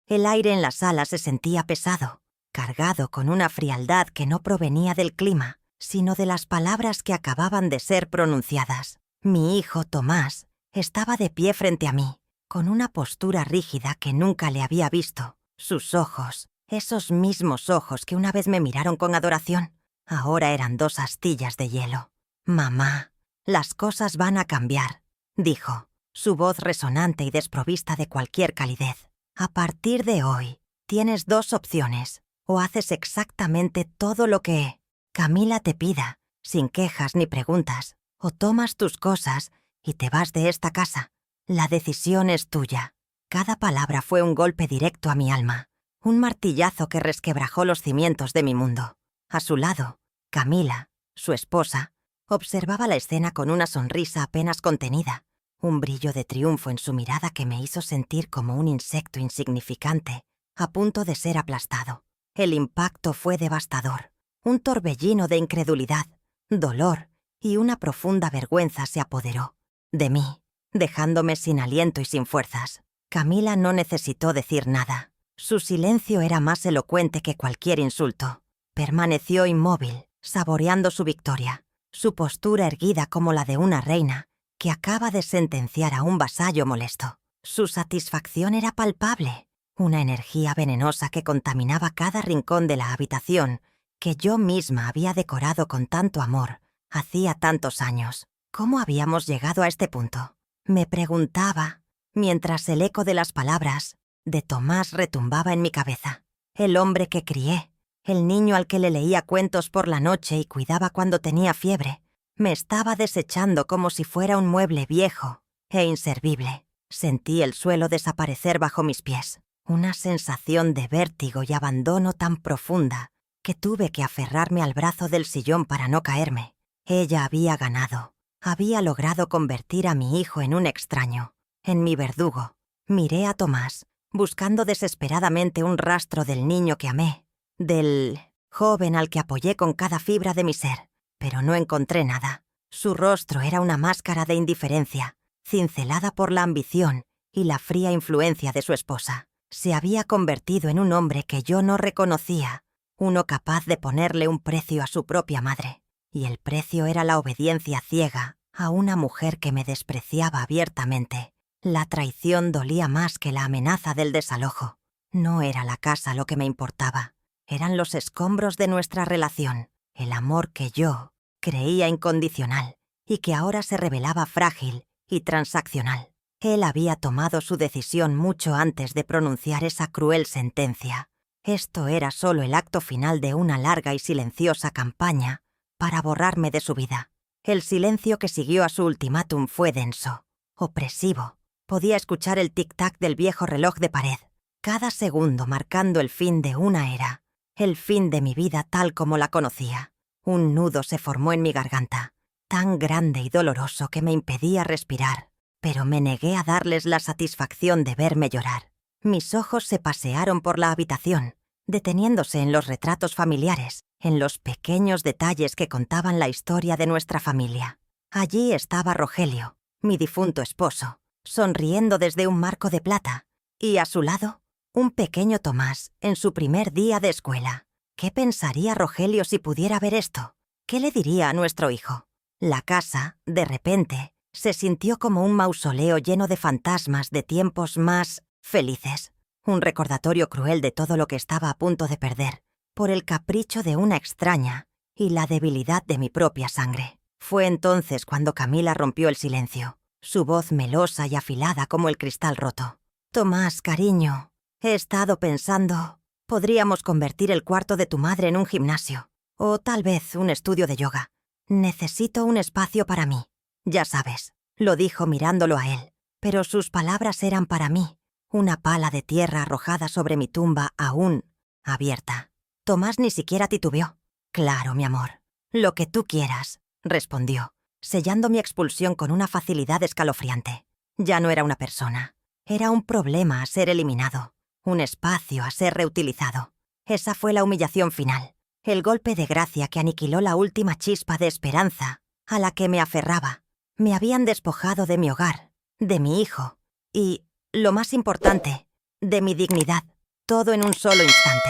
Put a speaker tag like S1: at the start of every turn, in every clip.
S1: El aire en la sala se sentía pesado, cargado con una frialdad que no provenía del clima, sino de las palabras que acababan de ser pronunciadas. Mi hijo, Tomás, estaba de pie frente a mí, con una postura rígida que nunca le había visto. Sus ojos, esos mismos ojos que una vez me miraron con adoración, ahora eran 2 astillas de hielo. «Mamá, las cosas van a cambiar», dijo, su voz resonante y desprovista de cualquier calidez. «A partir de hoy, tienes 2 opciones. O haces exactamente todo lo que Camila te pida, sin quejas ni preguntas, o tomas tus cosas y te vas de esta casa. La decisión es tuya». Cada palabra fue un golpe directo a mi alma, un martillazo que resquebrajó los cimientos de mi mundo. A su lado, Camila, su esposa, observaba la escena con una sonrisa apenas contenida, un brillo de triunfo en su mirada que me hizo sentir como un insecto insignificante, a punto de ser aplastado. El impacto fue devastador. Un torbellino de incredulidad, dolor y una profunda vergüenza se apoderó de mí, dejándome sin aliento y sin fuerzas. Camila no necesitó decir nada. Su silencio era más elocuente que cualquier insulto. Permaneció inmóvil, saboreando su victoria, su postura erguida como la de una reina que acaba de sentenciar a un vasallo molesto. Su satisfacción era palpable, una energía venenosa que contaminaba cada rincón de la habitación que yo misma había decorado con tanto amor hacía tantos años. ¿Cómo habíamos llegado a este punto? Me preguntaba, mientras el eco de las palabras de Tomás retumbaba en mi cabeza. El hombre que crié, el niño al que le leía cuentos por la noche y cuidaba cuando tenía fiebre, me estaba desechando como si fuera un mueble viejo e inservible. Sentí el suelo desaparecer bajo mis pies, una sensación de vértigo y abandono tan profunda que tuve que aferrarme al brazo del sillón para no caerme. Ella había ganado, había logrado convertir a mi hijo en un extraño, en mi verdugo. Miré a Tomás, buscando desesperadamente un rastro del niño que amé, del joven al que apoyé con cada fibra de mi ser, pero no encontré nada. Su rostro era una máscara de indiferencia, cincelada por la ambición y la fría influencia de su esposa. Se había convertido en un hombre que yo no reconocía, uno capaz de ponerle un precio a su propia madre. Y el precio era la obediencia ciega a una mujer que me despreciaba abiertamente. La traición dolía más que la amenaza del desalojo. No era la casa lo que me importaba, eran los escombros de nuestra relación, el amor que yo creía incondicional y que ahora se revelaba frágil y transaccional. Él había tomado su decisión mucho antes de pronunciar esa cruel sentencia. Esto era solo el acto final de una larga y silenciosa campaña para borrarme de su vida. El silencio que siguió a su ultimátum fue denso, opresivo. Podía escuchar el tic-tac del viejo reloj de pared, cada segundo marcando el fin de una era, el fin de mi vida tal como la conocía. Un nudo se formó en mi garganta, tan grande y doloroso que me impedía respirar, pero me negué a darles la satisfacción de verme llorar. Mis ojos se pasearon por la habitación, deteniéndose en los retratos familiares, en los pequeños detalles que contaban la historia de nuestra familia. Allí estaba Rogelio, mi difunto esposo, sonriendo desde un marco de plata, y a su lado, un pequeño Tomás en su primer día de escuela. ¿Qué pensaría Rogelio si pudiera ver esto? ¿Qué le diría a nuestro hijo? La casa, de repente, se sintió como un mausoleo lleno de fantasmas de tiempos más felices. Un recordatorio cruel de todo lo que estaba a punto de perder, por el capricho de una extraña y la debilidad de mi propia sangre. Fue entonces cuando Camila rompió el silencio, su voz melosa y afilada como el cristal roto. «Tomás, cariño, he estado pensando, podríamos convertir el cuarto de tu madre en un gimnasio, o tal vez un estudio de yoga. Necesito un espacio para mí, ya sabes», lo dijo mirándolo a él, pero sus palabras eran para mí una pala de tierra arrojada sobre mi tumba aún abierta. Tomás ni siquiera titubeó. «Claro, mi amor, lo que tú quieras», respondió, sellando mi expulsión con una facilidad escalofriante. Ya no era una persona, era un problema a ser eliminado, un espacio a ser reutilizado. Esa fue la humillación final, el golpe de gracia que aniquiló la última chispa de esperanza a la que me aferraba. Me habían despojado de mi hogar, de mi hijo y, lo más importante, de mi dignidad. todo en un solo instante.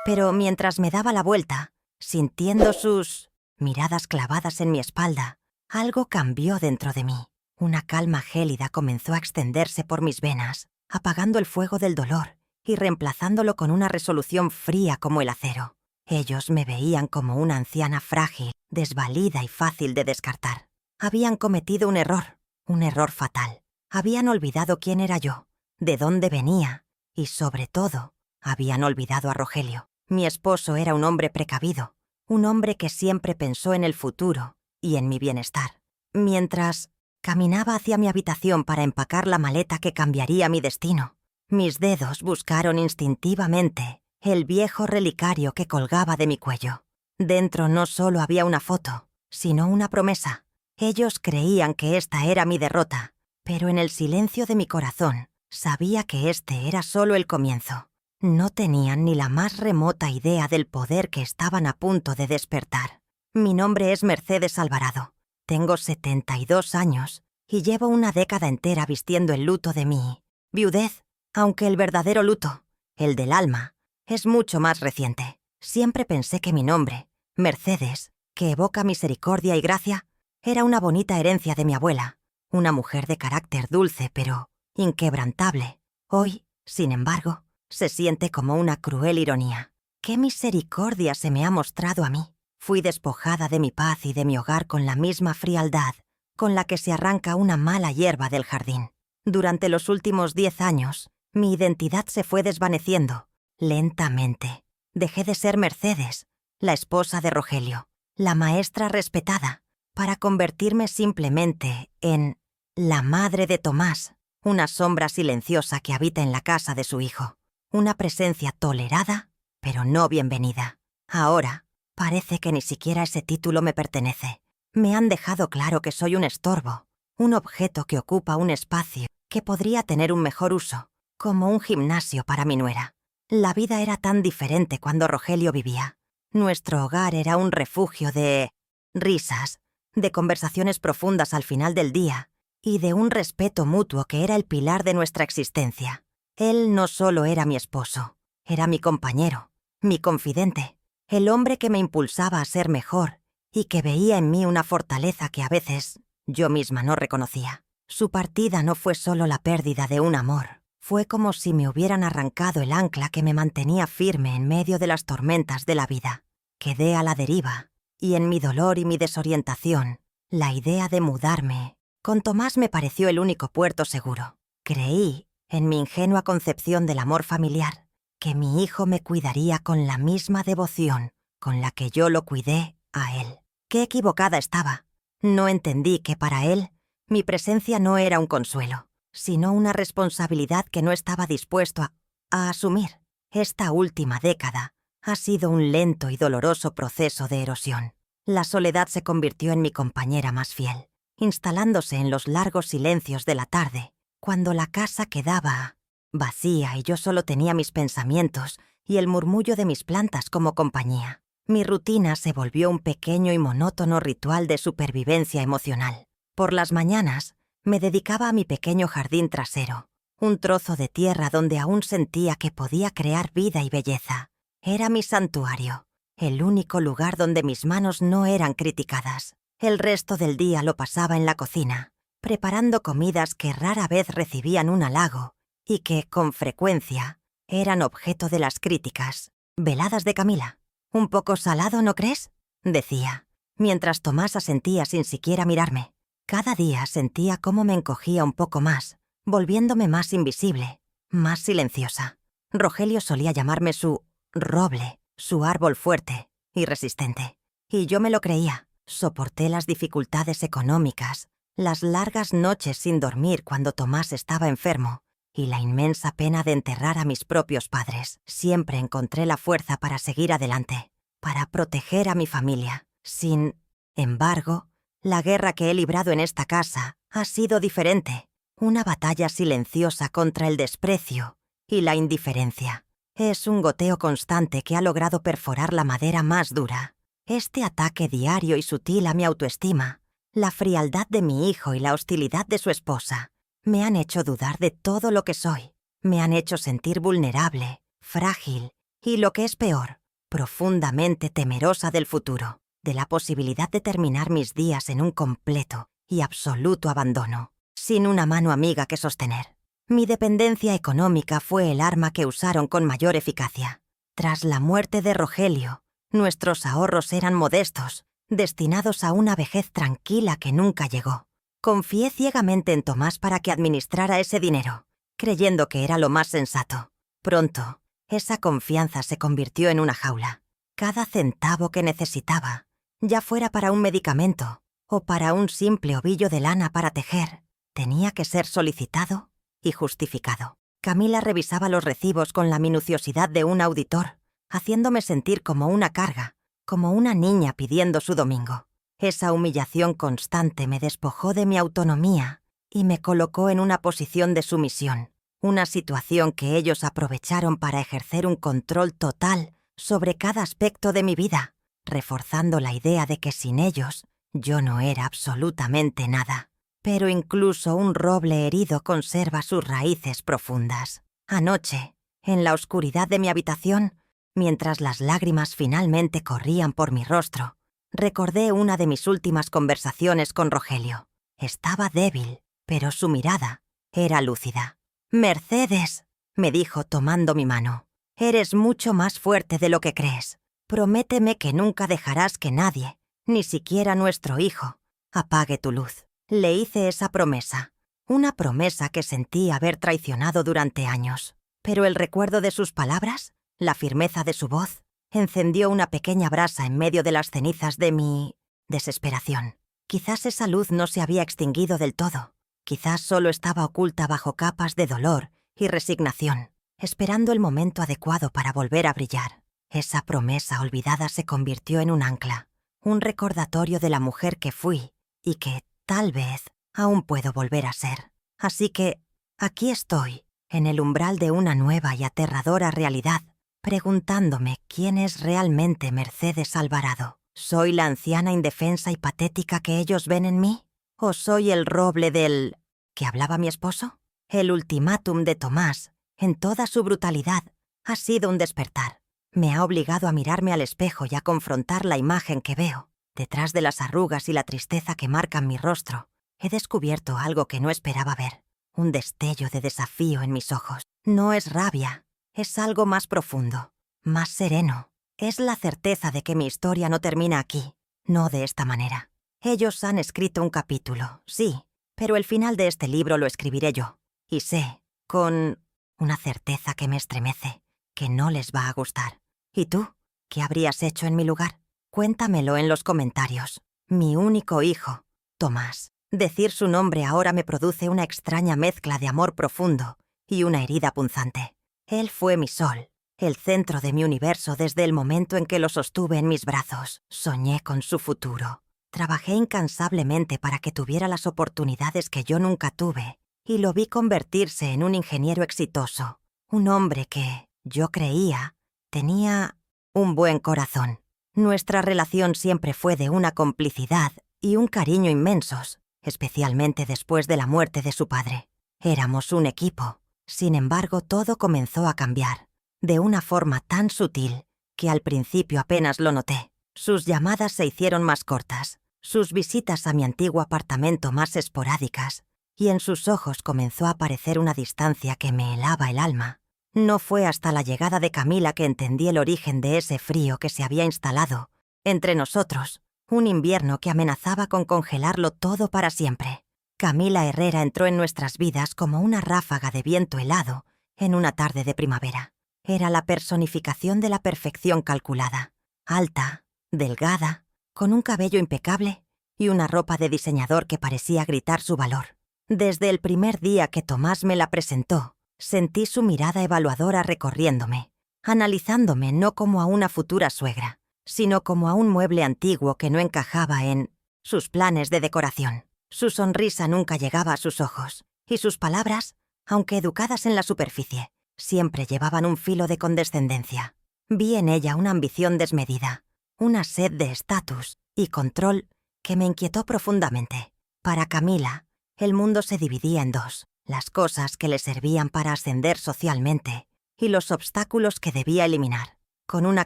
S1: Pero mientras me daba la vuelta, sintiendo sus miradas clavadas en mi espalda, algo cambió dentro de mí. Una calma gélida comenzó a extenderse por mis venas, apagando el fuego del dolor y reemplazándolo con una resolución fría como el acero. Ellos me veían como una anciana frágil, desvalida y fácil de descartar. Habían cometido un error fatal. Habían olvidado quién era yo, de dónde venía y, sobre todo, habían olvidado a Rogelio. Mi esposo era un hombre precavido, un hombre que siempre pensó en el futuro y en mi bienestar. Mientras caminaba hacia mi habitación para empacar la maleta que cambiaría mi destino, mis dedos buscaron instintivamente el viejo relicario que colgaba de mi cuello. Dentro no solo había una foto, sino una promesa. Ellos creían que esta era mi derrota, pero en el silencio de mi corazón sabía que este era solo el comienzo. No tenían ni la más remota idea del poder que estaban a punto de despertar. Mi nombre es Mercedes Alvarado. Tengo 72 años y llevo una década entera vistiendo el luto de mi viudez, aunque el verdadero luto, el del alma, es mucho más reciente. Siempre pensé que mi nombre, Mercedes, que evoca misericordia y gracia, era una bonita herencia de mi abuela, una mujer de carácter dulce pero inquebrantable. Hoy, sin embargo, se siente como una cruel ironía. ¿Qué misericordia se me ha mostrado a mí? Fui despojada de mi paz y de mi hogar con la misma frialdad con la que se arranca una mala hierba del jardín. Durante los últimos 10 años, mi identidad se fue desvaneciendo, lentamente. Dejé de ser Mercedes, la esposa de Rogelio, la maestra respetada, para convertirme simplemente en la madre de Tomás, una sombra silenciosa que habita en la casa de su hijo. Una presencia tolerada, pero no bienvenida. Ahora, parece que ni siquiera ese título me pertenece. Me han dejado claro que soy un estorbo, un objeto que ocupa un espacio que podría tener un mejor uso, como un gimnasio para mi nuera. La vida era tan diferente cuando Rogelio vivía. Nuestro hogar era un refugio de risas, de conversaciones profundas al final del día y de un respeto mutuo que era el pilar de nuestra existencia. Él no solo era mi esposo, era mi compañero, mi confidente, el hombre que me impulsaba a ser mejor y que veía en mí una fortaleza que a veces yo misma no reconocía. Su partida no fue solo la pérdida de un amor, fue como si me hubieran arrancado el ancla que me mantenía firme en medio de las tormentas de la vida. Quedé a la deriva, y en mi dolor y mi desorientación, la idea de mudarme con Tomás me pareció el único puerto seguro. Creí, en mi ingenua concepción del amor familiar, que mi hijo me cuidaría con la misma devoción con la que yo lo cuidé a él. Qué equivocada estaba. No entendí que para él mi presencia no era un consuelo, sino una responsabilidad que no estaba dispuesto a asumir. Esta última década ha sido un lento y doloroso proceso de erosión. La soledad se convirtió en mi compañera más fiel, instalándose en los largos silencios de la tarde, cuando la casa quedaba vacía y yo solo tenía mis pensamientos y el murmullo de mis plantas como compañía. Mi rutina se volvió un pequeño y monótono ritual de supervivencia emocional. Por las mañanas, me dedicaba a mi pequeño jardín trasero, un trozo de tierra donde aún sentía que podía crear vida y belleza. Era mi santuario, el único lugar donde mis manos no eran criticadas. El resto del día lo pasaba en la cocina, preparando comidas que rara vez recibían un halago y que, con frecuencia, eran objeto de las críticas. Veladas de Camila. «¿Un poco salado, no crees?», decía, mientras Tomás asentía sin siquiera mirarme. Cada día sentía cómo me encogía un poco más, volviéndome más invisible, más silenciosa. Rogelio solía llamarme su roble, su árbol fuerte y resistente. Y yo me lo creía. Soporté las dificultades económicas, las largas noches sin dormir cuando Tomás estaba enfermo y la inmensa pena de enterrar a mis propios padres. Siempre encontré la fuerza para seguir adelante, para proteger a mi familia. Sin embargo, la guerra que he librado en esta casa ha sido diferente. Una batalla silenciosa contra el desprecio y la indiferencia. Es un goteo constante que ha logrado perforar la madera más dura. Este ataque diario y sutil a mi autoestima, la frialdad de mi hijo y la hostilidad de su esposa, me han hecho dudar de todo lo que soy. Me han hecho sentir vulnerable, frágil y, lo que es peor, profundamente temerosa del futuro, de la posibilidad de terminar mis días en un completo y absoluto abandono, sin una mano amiga que sostener. Mi dependencia económica fue el arma que usaron con mayor eficacia. Tras la muerte de Rogelio, nuestros ahorros eran modestos, destinados a una vejez tranquila que nunca llegó. Confié ciegamente en Tomás para que administrara ese dinero, creyendo que era lo más sensato. Pronto, esa confianza se convirtió en una jaula. Cada centavo que necesitaba, ya fuera para un medicamento o para un simple ovillo de lana para tejer, tenía que ser solicitado y justificado. Camila revisaba los recibos con la minuciosidad de un auditor, haciéndome sentir como una carga, como una niña pidiendo su domingo. Esa humillación constante me despojó de mi autonomía y me colocó en una posición de sumisión, una situación que ellos aprovecharon para ejercer un control total sobre cada aspecto de mi vida, reforzando la idea de que sin ellos yo no era absolutamente nada. Pero incluso un roble herido conserva sus raíces profundas. Anoche, en la oscuridad de mi habitación, mientras las lágrimas finalmente corrían por mi rostro, recordé una de mis últimas conversaciones con Rogelio. Estaba débil, pero su mirada era lúcida. «Mercedes», me dijo tomando mi mano, «eres mucho más fuerte de lo que crees. Prométeme que nunca dejarás que nadie, ni siquiera nuestro hijo, apague tu luz». Le hice esa promesa, una promesa que sentí haber traicionado durante años. Pero el recuerdo de sus palabras, la firmeza de su voz, encendió una pequeña brasa en medio de las cenizas de mi desesperación. Quizás esa luz no se había extinguido del todo. Quizás solo estaba oculta bajo capas de dolor y resignación, esperando el momento adecuado para volver a brillar. Esa promesa olvidada se convirtió en un ancla, un recordatorio de la mujer que fui y que, tal vez, aún puedo volver a ser. Así que, aquí estoy, en el umbral de una nueva y aterradora realidad, preguntándome quién es realmente Mercedes Alvarado. ¿Soy la anciana indefensa y patética que ellos ven en mí? ¿O soy el roble del que hablaba mi esposo? El ultimátum de Tomás, en toda su brutalidad, ha sido un despertar. Me ha obligado a mirarme al espejo y a confrontar la imagen que veo. Detrás de las arrugas y la tristeza que marcan mi rostro, he descubierto algo que no esperaba ver. Un destello de desafío en mis ojos. No es rabia, es algo más profundo, más sereno. Es la certeza de que mi historia no termina aquí, no de esta manera. Ellos han escrito un capítulo, sí, pero el final de este libro lo escribiré yo. Y sé, con una certeza que me estremece, que no les va a gustar. ¿Y tú? ¿Qué habrías hecho en mi lugar? Cuéntamelo en los comentarios. Mi único hijo, Tomás. Decir su nombre ahora me produce una extraña mezcla de amor profundo y una herida punzante. Él fue mi sol, el centro de mi universo desde el momento en que lo sostuve en mis brazos. Soñé con su futuro. Trabajé incansablemente para que tuviera las oportunidades que yo nunca tuve y lo vi convertirse en un ingeniero exitoso, un hombre que, yo creía, tenía un buen corazón. Nuestra relación siempre fue de una complicidad y un cariño inmensos, especialmente después de la muerte de su padre. Éramos un equipo. Sin embargo, todo comenzó a cambiar, de una forma tan sutil que al principio apenas lo noté. Sus llamadas se hicieron más cortas, sus visitas a mi antiguo apartamento más esporádicas, y en sus ojos comenzó a aparecer una distancia que me helaba el alma. No fue hasta la llegada de Camila que entendí el origen de ese frío que se había instalado entre nosotros, un invierno que amenazaba con congelarlo todo para siempre. Camila Herrera entró en nuestras vidas como una ráfaga de viento helado en una tarde de primavera. Era la personificación de la perfección calculada, alta, delgada, con un cabello impecable y una ropa de diseñador que parecía gritar su valor. Desde el primer día que Tomás me la presentó, sentí su mirada evaluadora recorriéndome, analizándome no como a una futura suegra, sino como a un mueble antiguo que no encajaba en sus planes de decoración. Su sonrisa nunca llegaba a sus ojos, y sus palabras, aunque educadas en la superficie, siempre llevaban un filo de condescendencia. Vi en ella una ambición desmedida, una sed de estatus y control que me inquietó profundamente. Para Camila, el mundo se dividía en dos: las cosas que le servían para ascender socialmente y los obstáculos que debía eliminar. Con una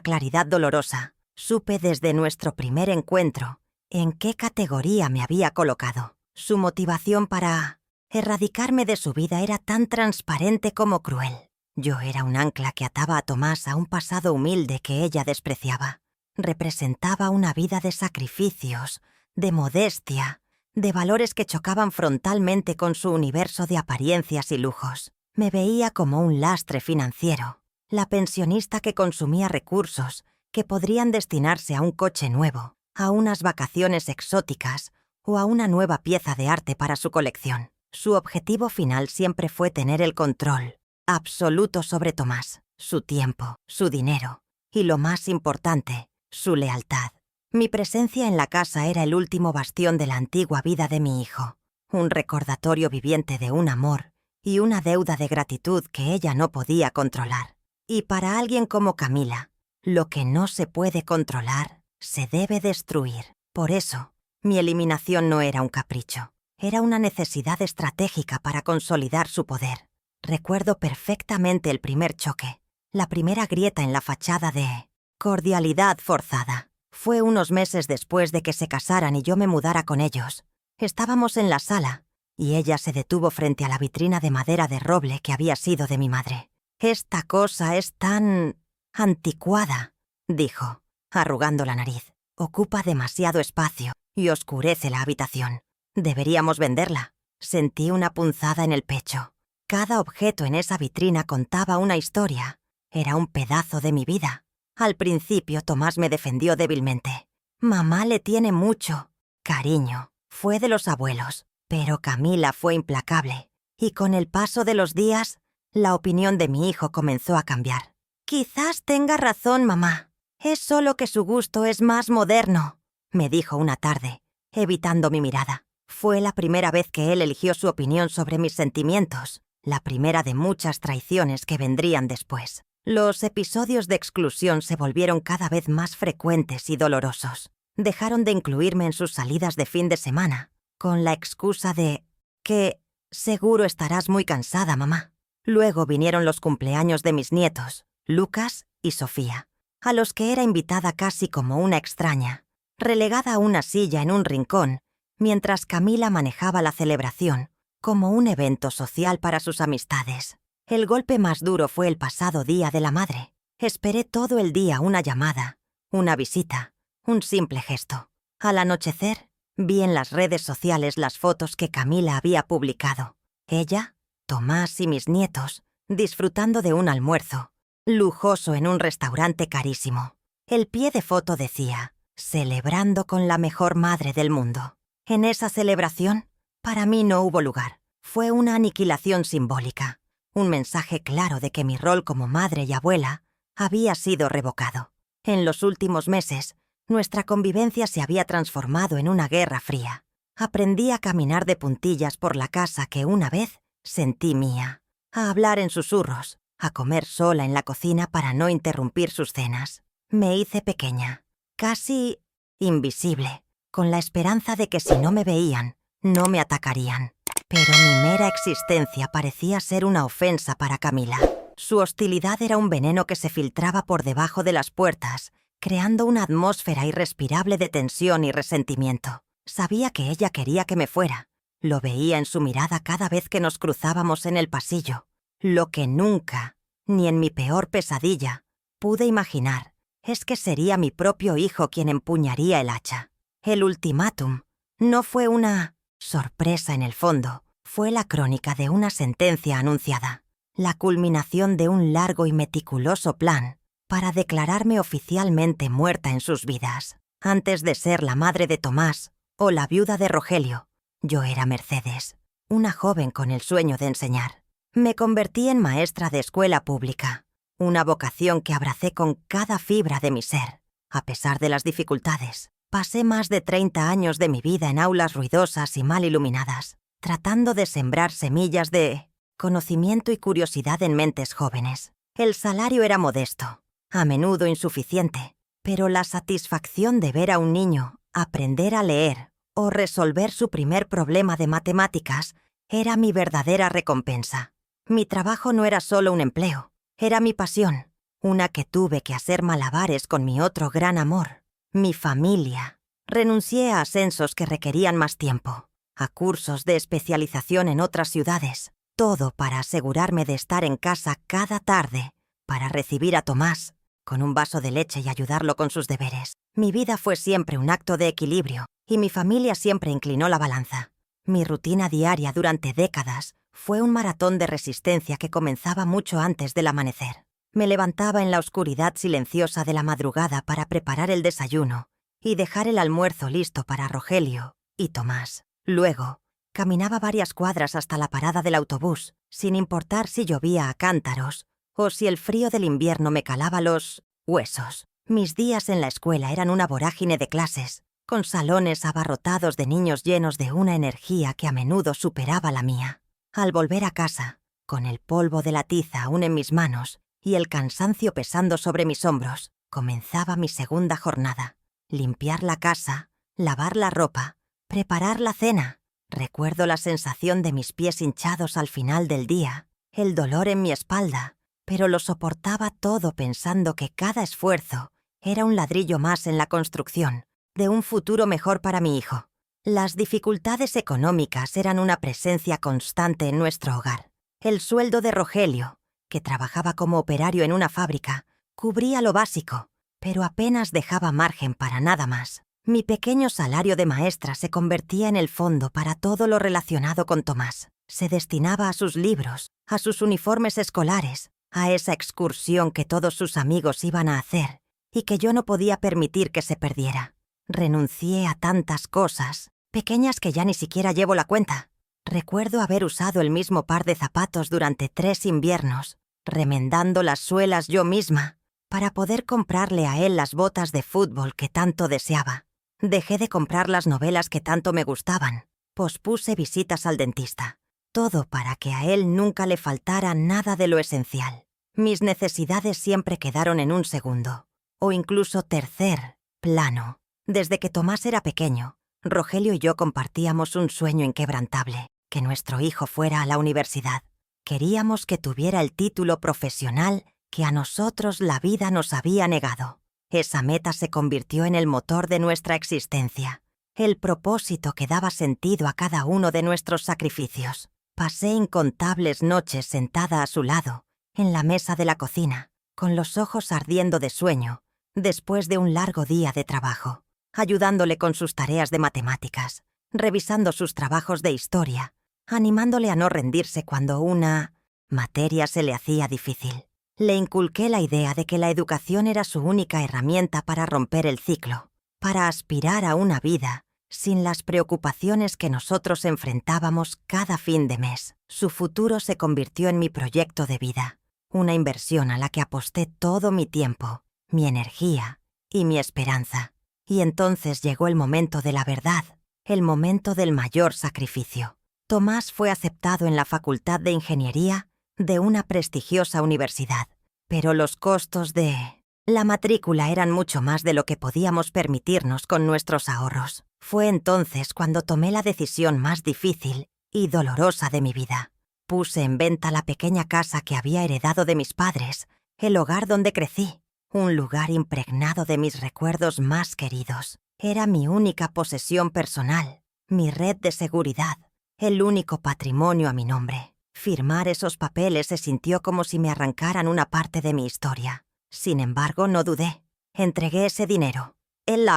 S1: claridad dolorosa, supe desde nuestro primer encuentro en qué categoría me había colocado. Su motivación para erradicarme de su vida era tan transparente como cruel. Yo era un ancla que ataba a Tomás a un pasado humilde que ella despreciaba. Representaba una vida de sacrificios, de modestia, de valores que chocaban frontalmente con su universo de apariencias y lujos. Me veía como un lastre financiero, la pensionista que consumía recursos que podrían destinarse a un coche nuevo, a unas vacaciones exóticas o a una nueva pieza de arte para su colección. Su objetivo final siempre fue tener el control absoluto sobre Tomás, su tiempo, su dinero y, lo más importante, su lealtad. Mi presencia en la casa era el último bastión de la antigua vida de mi hijo, un recordatorio viviente de un amor y una deuda de gratitud que ella no podía controlar. Y para alguien como Camila, lo que no se puede controlar se debe destruir. Por eso, mi eliminación no era un capricho, era una necesidad estratégica para consolidar su poder. Recuerdo perfectamente el primer choque, la primera grieta en la fachada de cordialidad forzada. Fue unos meses después de que se casaran y yo me mudara con ellos. Estábamos en la sala y ella se detuvo frente a la vitrina de madera de roble que había sido de mi madre. «Esta cosa es tan anticuada», dijo, arrugando la nariz. «Ocupa demasiado espacio y oscurece la habitación. Deberíamos venderla». Sentí una punzada en el pecho. Cada objeto en esa vitrina contaba una historia. Era un pedazo de mi vida. Al principio Tomás me defendió débilmente. «Mamá le tiene mucho cariño. Fue de los abuelos». Pero Camila fue implacable. Y con el paso de los días, la opinión de mi hijo comenzó a cambiar. «Quizás tenga razón, mamá. Es solo que su gusto es más moderno», me dijo una tarde, evitando mi mirada. Fue la primera vez que él eligió su opinión sobre mis sentimientos, la primera de muchas traiciones que vendrían después. Los episodios de exclusión se volvieron cada vez más frecuentes y dolorosos. Dejaron de incluirme en sus salidas de fin de semana, con la excusa de que «seguro estarás muy cansada, mamá». Luego vinieron los cumpleaños de mis nietos, Lucas y Sofía, a los que era invitada casi como una extraña, relegada a una silla en un rincón, mientras Camila manejaba la celebración como un evento social para sus amistades. El golpe más duro fue el pasado Día de la Madre. Esperé todo el día una llamada, una visita, un simple gesto. Al anochecer, vi en las redes sociales las fotos que Camila había publicado. Ella, Tomás y mis nietos, disfrutando de un almuerzo lujoso en un restaurante carísimo. El pie de foto decía, «celebrando con la mejor madre del mundo». En esa celebración, para mí no hubo lugar. Fue una aniquilación simbólica, un mensaje claro de que mi rol como madre y abuela había sido revocado. En los últimos meses, nuestra convivencia se había transformado en una guerra fría. Aprendí a caminar de puntillas por la casa que una vez sentí mía, a hablar en susurros, a comer sola en la cocina para no interrumpir sus cenas. Me hice pequeña, casi invisible, con la esperanza de que si no me veían, no me atacarían. Pero mi mera existencia parecía ser una ofensa para Camila. Su hostilidad era un veneno que se filtraba por debajo de las puertas, creando una atmósfera irrespirable de tensión y resentimiento. Sabía que ella quería que me fuera. Lo veía en su mirada cada vez que nos cruzábamos en el pasillo. Lo que nunca, ni en mi peor pesadilla, pude imaginar es que sería mi propio hijo quien empuñaría el hacha. El ultimátum no fue una sorpresa en el fondo, fue la crónica de una sentencia anunciada, la culminación de un largo y meticuloso plan para declararme oficialmente muerta en sus vidas. Antes de ser la madre de Tomás o la viuda de Rogelio, yo era Mercedes, una joven con el sueño de enseñar. Me convertí en maestra de escuela pública, una vocación que abracé con cada fibra de mi ser. A pesar de las dificultades, pasé más de 30 años de mi vida en aulas ruidosas y mal iluminadas, tratando de sembrar semillas de conocimiento y curiosidad en mentes jóvenes. El salario era modesto, a menudo insuficiente, pero la satisfacción de ver a un niño aprender a leer o resolver su primer problema de matemáticas era mi verdadera recompensa. Mi trabajo no era solo un empleo, Era mi pasión, una que tuve que hacer malabares con mi otro gran amor, mi familia. Renuncié a ascensos que requerían más tiempo, a cursos de especialización en otras ciudades, todo para asegurarme de estar en casa cada tarde, para recibir a Tomás con un vaso de leche y ayudarlo con sus deberes. Mi vida fue siempre un acto de equilibrio, y mi familia siempre inclinó la balanza. Mi rutina diaria durante décadas fue un maratón de resistencia que comenzaba mucho antes del amanecer. Me levantaba en la oscuridad silenciosa de la madrugada para preparar el desayuno y dejar el almuerzo listo para Rogelio y Tomás. Luego, caminaba varias cuadras hasta la parada del autobús, sin importar si llovía a cántaros o si el frío del invierno me calaba los huesos. Mis días en la escuela eran una vorágine de clases, con salones abarrotados de niños llenos de una energía que a menudo superaba la mía. Al volver a casa, con el polvo de la tiza aún en mis manos y el cansancio pesando sobre mis hombros, comenzaba mi segunda jornada. Limpiar la casa, lavar la ropa, preparar la cena. Recuerdo la sensación de mis pies hinchados al final del día, el dolor en mi espalda, pero lo soportaba todo pensando que cada esfuerzo era un ladrillo más en la construcción de un futuro mejor para mi hijo. Las dificultades económicas eran una presencia constante en nuestro hogar. El sueldo de Rogelio, que trabajaba como operario en una fábrica, cubría lo básico, pero apenas dejaba margen para nada más. Mi pequeño salario de maestra se convertía en el fondo para todo lo relacionado con Tomás. Se destinaba a sus libros, a sus uniformes escolares, a esa excursión que todos sus amigos iban a hacer y que yo no podía permitir que se perdiera. Renuncié a tantas cosas, pequeñas que ya ni siquiera llevo la cuenta. Recuerdo haber usado el mismo par de zapatos durante 3 inviernos, remendando las suelas yo misma, para poder comprarle a él las botas de fútbol que tanto deseaba. Dejé de comprar las novelas que tanto me gustaban. Pospuse visitas al dentista. Todo para que a él nunca le faltara nada de lo esencial. Mis necesidades siempre quedaron en un segundo, o incluso tercer plano. Desde que Tomás era pequeño, Rogelio y yo compartíamos un sueño inquebrantable, que nuestro hijo fuera a la universidad. Queríamos que tuviera el título profesional que a nosotros la vida nos había negado. Esa meta se convirtió en el motor de nuestra existencia, el propósito que daba sentido a cada uno de nuestros sacrificios. Pasé incontables noches sentada a su lado, en la mesa de la cocina, con los ojos ardiendo de sueño, después de un largo día de trabajo, ayudándole con sus tareas de matemáticas, revisando sus trabajos de historia, animándole a no rendirse cuando una materia se le hacía difícil. Le inculqué la idea de que la educación era su única herramienta para romper el ciclo, para aspirar a una vida sin las preocupaciones que nosotros enfrentábamos cada fin de mes. Su futuro se convirtió en mi proyecto de vida, una inversión a la que aposté todo mi tiempo, mi energía y mi esperanza. Y entonces llegó el momento de la verdad, el momento del mayor sacrificio. Tomás fue aceptado en la Facultad de Ingeniería de una prestigiosa universidad, pero los costos de la matrícula eran mucho más de lo que podíamos permitirnos con nuestros ahorros. Fue entonces cuando tomé la decisión más difícil y dolorosa de mi vida. Puse en venta la pequeña casa que había heredado de mis padres, el hogar donde crecí, un lugar impregnado de mis recuerdos más queridos. Era mi única posesión personal, mi red de seguridad, el único patrimonio a mi nombre. Firmar esos papeles se sintió como si me arrancaran una parte de mi historia. Sin embargo, no dudé. Entregué ese dinero, el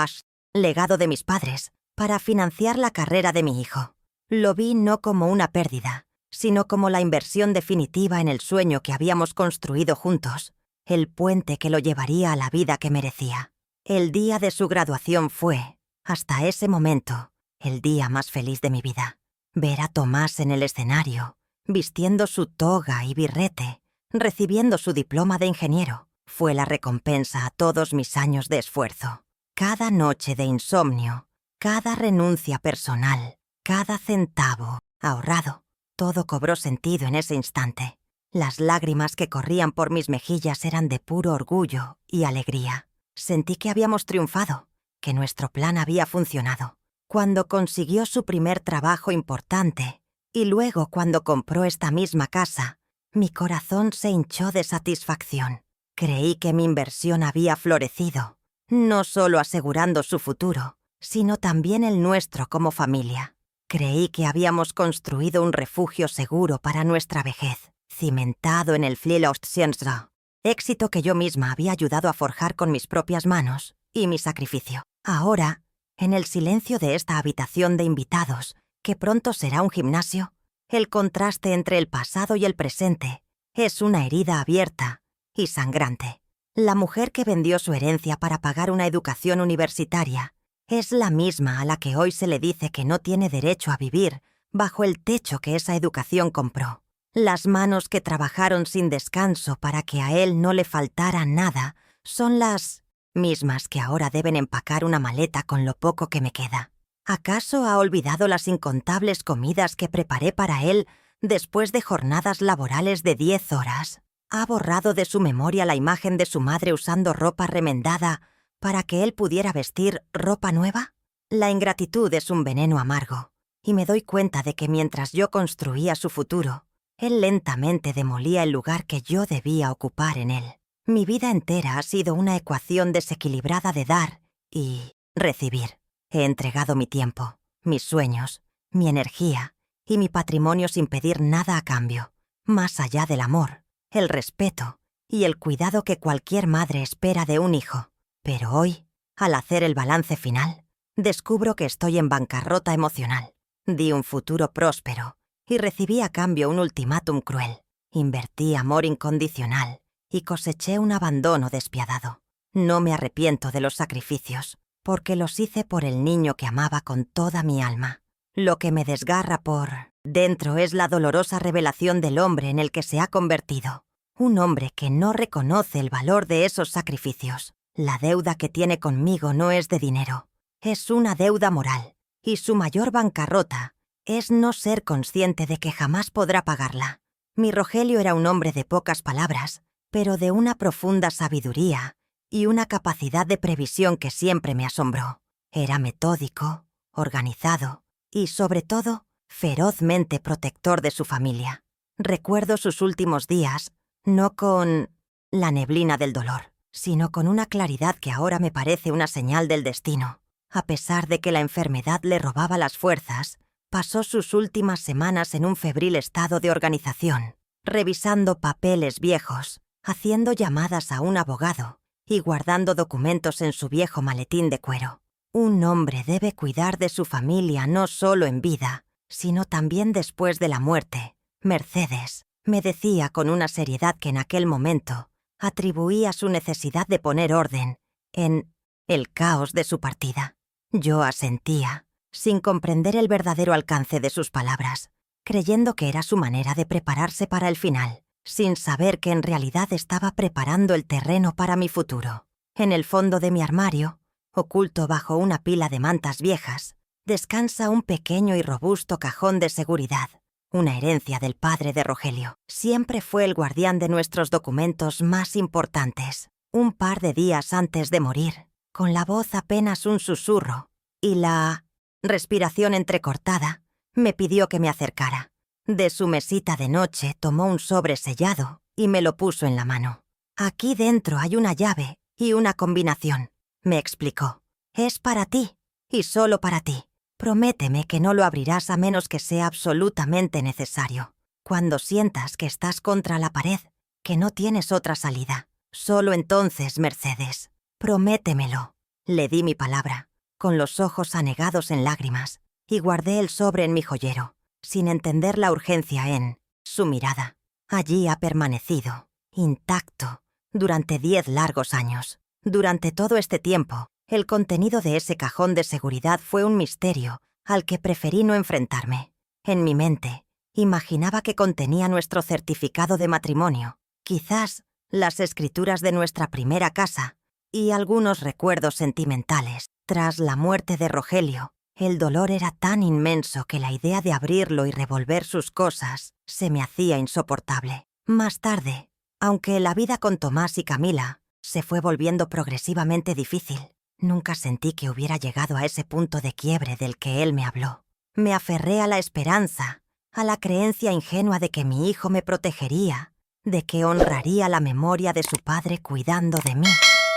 S1: legado de mis padres, para financiar la carrera de mi hijo. Lo vi no como una pérdida, sino como la inversión definitiva en el sueño que habíamos construido juntos, el puente que lo llevaría a la vida que merecía. El día de su graduación fue, hasta ese momento, el día más feliz de mi vida. Ver a Tomás en el escenario, vistiendo su toga y birrete, recibiendo su diploma de ingeniero, fue la recompensa a todos mis años de esfuerzo. Cada noche de insomnio, cada renuncia personal, cada centavo ahorrado, todo cobró sentido en ese instante. Las lágrimas que corrían por mis mejillas eran de puro orgullo y alegría. Sentí que habíamos triunfado, que nuestro plan había funcionado. Cuando consiguió su primer trabajo importante, y luego cuando compró esta misma casa, Mi corazón se hinchó de satisfacción. Creí que mi inversión había florecido, no solo asegurando su futuro, sino también el nuestro como familia. Creí que habíamos construido un refugio seguro para nuestra vejez, cimentado en el Friedhofscienza, éxito que yo misma había ayudado a forjar con mis propias manos y mi sacrificio. Ahora, en el silencio de esta habitación de invitados, que pronto será un gimnasio, el contraste entre el pasado y el presente es una herida abierta y sangrante. La mujer que vendió su herencia para pagar una educación universitaria es la misma a la que hoy se le dice que no tiene derecho a vivir bajo el techo que esa educación compró. Las manos que trabajaron sin descanso para que a él no le faltara nada son las mismas que ahora deben empacar una maleta con lo poco que me queda. ¿Acaso ha olvidado las incontables comidas que preparé para él después de jornadas laborales de 10 horas? ¿Ha borrado de su memoria la imagen de su madre usando ropa remendada para que él pudiera vestir ropa nueva? La ingratitud es un veneno amargo, y me doy cuenta de que mientras yo construía su futuro, él lentamente demolía el lugar que yo debía ocupar en él. Mi vida entera ha sido una ecuación desequilibrada de dar y recibir. He entregado mi tiempo, mis sueños, mi energía y mi patrimonio sin pedir nada a cambio, más allá del amor, el respeto y el cuidado que cualquier madre espera de un hijo. Pero hoy, al hacer el balance final, descubro que estoy en bancarrota emocional. Di un futuro próspero y recibí a cambio un ultimátum cruel. Invertí amor incondicional y coseché un abandono despiadado. No me arrepiento de los sacrificios, porque los hice por el niño que amaba con toda mi alma. Lo que me desgarra por dentro es la dolorosa revelación del hombre en el que se ha convertido. Un hombre que no reconoce el valor de esos sacrificios. La deuda que tiene conmigo no es de dinero, es una deuda moral, y su mayor bancarrota es no ser consciente de que jamás podrá pagarla. Mi Rogelio era un hombre de pocas palabras, pero de una profunda sabiduría y una capacidad de previsión que siempre me asombró. Era metódico, organizado y, sobre todo, ferozmente protector de su familia. Recuerdo sus últimos días, no con la neblina del dolor, sino con una claridad que ahora me parece una señal del destino. A pesar de que la enfermedad le robaba las fuerzas, pasó sus últimas semanas en un febril estado de organización, revisando papeles viejos, haciendo llamadas a un abogado y guardando documentos en su viejo maletín de cuero. Un hombre debe cuidar de su familia no solo en vida, sino también después de la muerte. Mercedes, me decía con una seriedad que en aquel momento atribuía su necesidad de poner orden en el caos de su partida. Yo asentía, sin comprender el verdadero alcance de sus palabras, creyendo que era su manera de prepararse para el final, sin saber que en realidad estaba preparando el terreno para mi futuro. En el fondo de mi armario, oculto bajo una pila de mantas viejas, descansa un pequeño y robusto cajón de seguridad, una herencia del padre de Rogelio. Siempre fue el guardián de nuestros documentos más importantes. Un par de días antes de morir, con la voz apenas un susurro y la respiración entrecortada, me pidió que me acercara. De su mesita de noche tomó un sobre sellado y me lo puso en la mano. Aquí dentro hay una llave y una combinación, me explicó. Es para ti, y solo para ti. Prométeme que no lo abrirás a menos que sea absolutamente necesario. Cuando sientas que estás contra la pared, que no tienes otra salida. Solo entonces, Mercedes. Prométemelo. Le di mi palabra, con los ojos anegados en lágrimas, y guardé el sobre en mi joyero, sin entender la urgencia en su mirada. Allí ha permanecido, intacto, durante 10 largos años. Durante todo este tiempo, el contenido de ese cajón de seguridad fue un misterio al que preferí no enfrentarme. En mi mente, imaginaba que contenía nuestro certificado de matrimonio, quizás las escrituras de nuestra primera casa y algunos recuerdos sentimentales. Tras la muerte de Rogelio, el dolor era tan inmenso que la idea de abrirlo y revolver sus cosas se me hacía insoportable. Más tarde, aunque la vida con Tomás y Camila se fue volviendo progresivamente difícil, nunca sentí que hubiera llegado a ese punto de quiebre del que él me habló. Me aferré a la esperanza a la creencia ingenua de que mi hijo me protegería, de que honraría la memoria de su padre cuidando de mí.